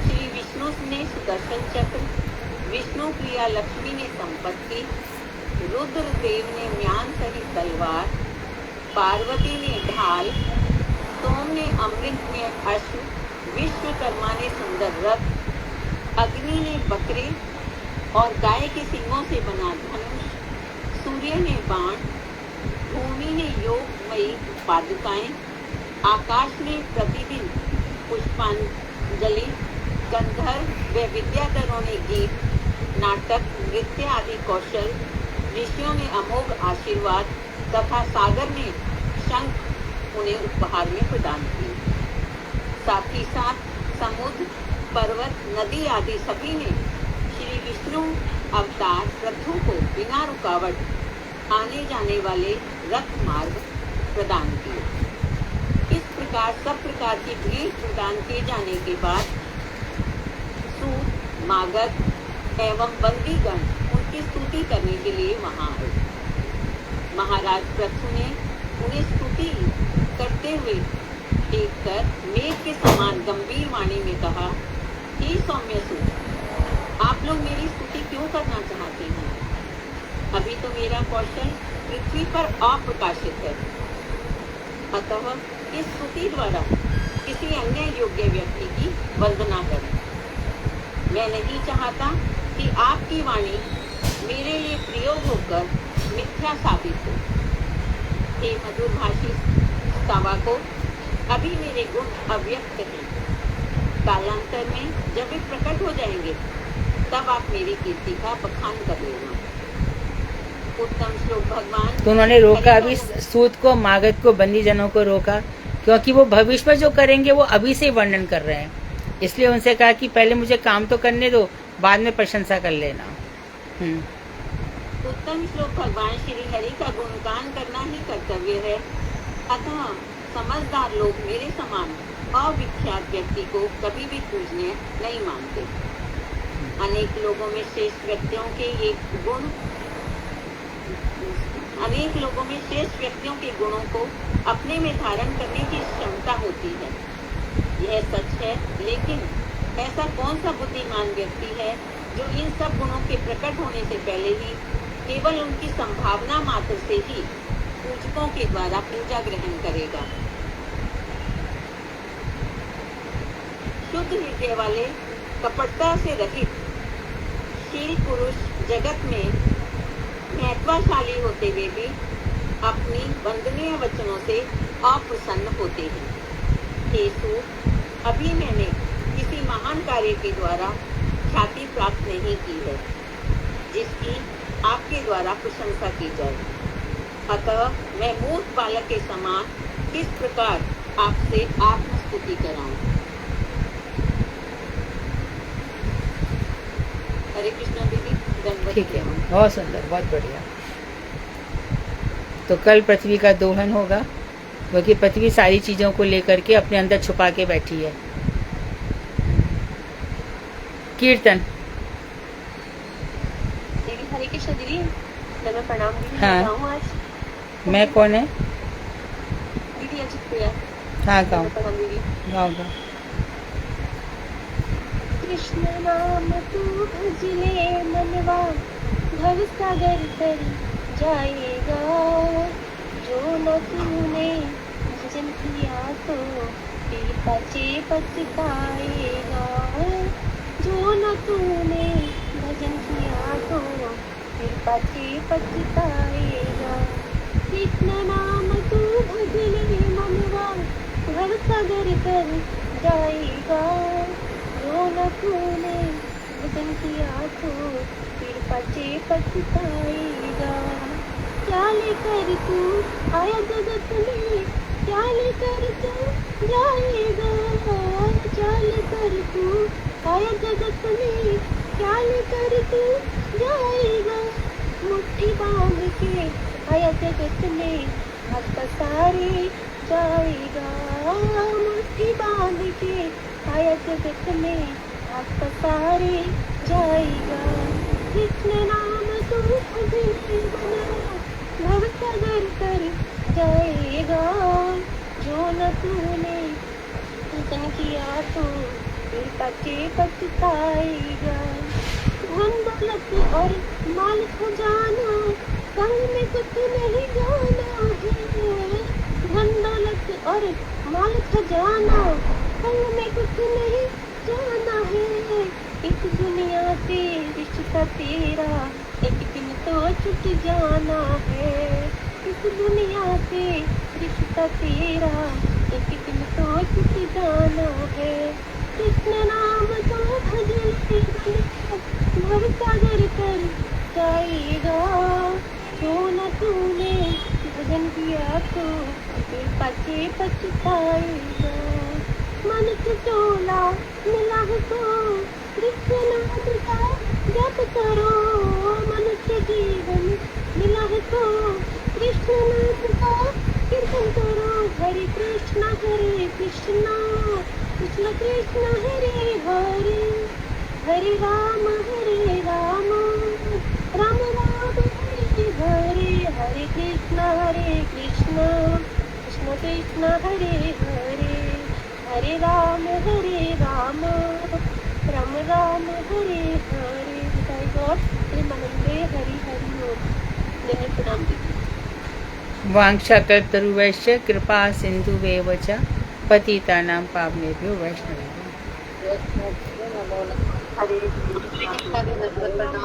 श्री विष्णु ने सुदर्शन चक्र, विष्णु प्रिया लक्ष्मी ने संपत्ति, रुद्र देव ने म्यान सहित तलवार, पार्वती ने ढाल, सोम ने अमृत में अश्व, विश्वकर्मा ने सुंदर रथ, अग्नि ने बकरे और गाय के सींगों से बना धनुष, सूर्य ने बाण, भूमि ने योगमयी पादुकाएं, आकाश ने प्रतिदिन पुष्पांजलि, गंधर्व व विद्याधरों ने गीत, नाटक, नृत्य आदि कौशल, ऋषियों ने अमोघ आशीर्वाद तथा सागर ने शंख उन्हें उपहार में प्रदान किए। साथ ही साथ समुद्र, पर्वत, नदी आदि सभी ने श्री विष्णु अवतार पृथु को बिना रुकावट आने जाने वाले रथ मार्ग प्रदान किए। इस प्रकार सब प्रकार की भेंट प्रदान किए जाने के बाद सूत, मागध एवं बंदीगण उनकी स्तुति करने के लिए वहां आए। महाराज पृथु ने उन्हें स्तुति करते हुए देखकर मेघ के समान गंभीर वाणी में कहा, हे सौम्य सूत, आप लोग मेरी स्तुति क्यों करना चाहते हैं? अभी तो मेरा कौशल पृथ्वी पर अप्रकाशित है, अतः इस स्तुति द्वारा किसी अन्य योग्य व्यक्ति की वंदना करें। मैं नहीं चाहता कि आपकी वाणी मेरे लिए प्रयोग होकर मिथ्या साबित हो। हे मधुर भाषी स्तवा, अभी मेरे गुण अव्यक्त हैं। कालांतर में जब वे प्रकट हो जाएंगे तब आप मेरी कीर्ति का बखान कर लेना। उत्तम श्लोक भगवान। तो उन्होंने रोका अभी सूत को, मागध को, बंदी जनों को रोका, क्योंकि वो भविष्य में जो करेंगे वो अभी से वर्णन कर रहे हैं। इसलिए उनसे कहा कि पहले मुझे काम तो करने दो, बाद में प्रशंसा कर लेना। उत्तम श्लोक भगवान श्री हरि का गुणगान करना ही कर्तव्य है। अतः समझदार लोग मेरे समान अविख्यात व्यक्ति को कभी भी पूजनीय नहीं मानते। अनेक लोगों में श्रेष्ठ व्यक्तियों के गुणों को अपने में धारण करने की क्षमता होती है। यह सच है, लेकिन ऐसा कौन सा बुद्धिमान व्यक्ति है जो इन सब गुणों के प्रकट होने से पहले ही केवल उनकी संभावना मात्र से ही पूजकों के द्वारा पूजा ग्रहण करेगा। शुद्ध हृदय वाले, कपटता से रहित शील पुरुष जगत में महत्वशाली होते हुए भी अपनी वंदनीय वचनों से अप्रसन्न होते हैं। हे सूत, अभी मैंने किसी महान कार्य के द्वारा ख्याति प्राप्त नहीं की है जिसकी आपके द्वारा प्रशंसा की जाए। अतः मैं मूर्ख बालक के समान किस प्रकार आपसे आत्मस्तुति कराऊं। हरे कृष्णा दीदी, दंडवत। ठीक है, बहुत सुंदर, बहुत बढ़िया। तो कल पृथ्वी का दोहन होगा, क्योंकि पृथ्वी सारी चीजों को लेकर के अपने अंदर छुपा के बैठी है। कीर्तन। दीदी हरे कृष्ण दीदी, मैं प्रणाम दीदी। हाँ। गाऊं आज? मैं कौन है? दीदी अजित प्रिया। हाँ, गाँव प्रणाम दीदी। गाँव। कृष्ण नाम तू भज ले मनवा, भव सागर तर जाएगा। जो न तूने भजन किया तो फिर पचे पछताएगा। जो न तूने भजन किया तो फिर पचे पछताएगा। कृष्ण नाम तू भज ले मनवा, भव सागर तर जाएगा। जो न तूने भजन किया तो फिर पछताएगा। क्या लेकर तू आया जगत में, क्या लेकर तू जाएगा। क्या लेकर तू आया जगत में, क्या लेकर तू जाएगा। मुट्ठी बांध के आया जगत में, हाथ पसारे जाएगा। मुट्ठी बांध के आया जगत में, हाथ पसारे जाएगा। कृष्ण नाम तू भजन बना, भव सागर तर जाएगा। जो न तूने भजन किया तो फिर पछताएगा। धन दौलत और माल खजाना संग में कुछ नहीं जाना है। धन दौलत और माल खजाना संग में कुछ नहीं जाना है। इस दुनिया से रिश्ता तेरा एक दिन तो छूट जाना है। इस दुनिया से रिश्ता तेरा एक दिन तो छूट जाना है। कृष्ण नाम तो भजन भव सागर कर जाएगा। जो न तूने भजन किया तो फिर पछताएगा। मन से चोला मिला है तो कृष्ण नाम का जप करो। मनुष्य जीवन मिला है तो कृष्ण नाम का कीर्तन करो। हरे कृष्ण कृष्ण कृष्ण हरे हरे, हरे राम राम राम हरे हरे। हरे कृष्ण कृष्ण कृष्ण हरे हरे, हरे राम राम राम हरे हरे। जय गॉड प्रेमानंदे हरि हरि बोल। प्रणाम दीदी। वाञ्छाकल्पतरुभ्यश्च कृपा सिन्धुभ्येव च पतितानां पावनेभ्यो वैष्णवेभ्यो। हरे कृष्ण।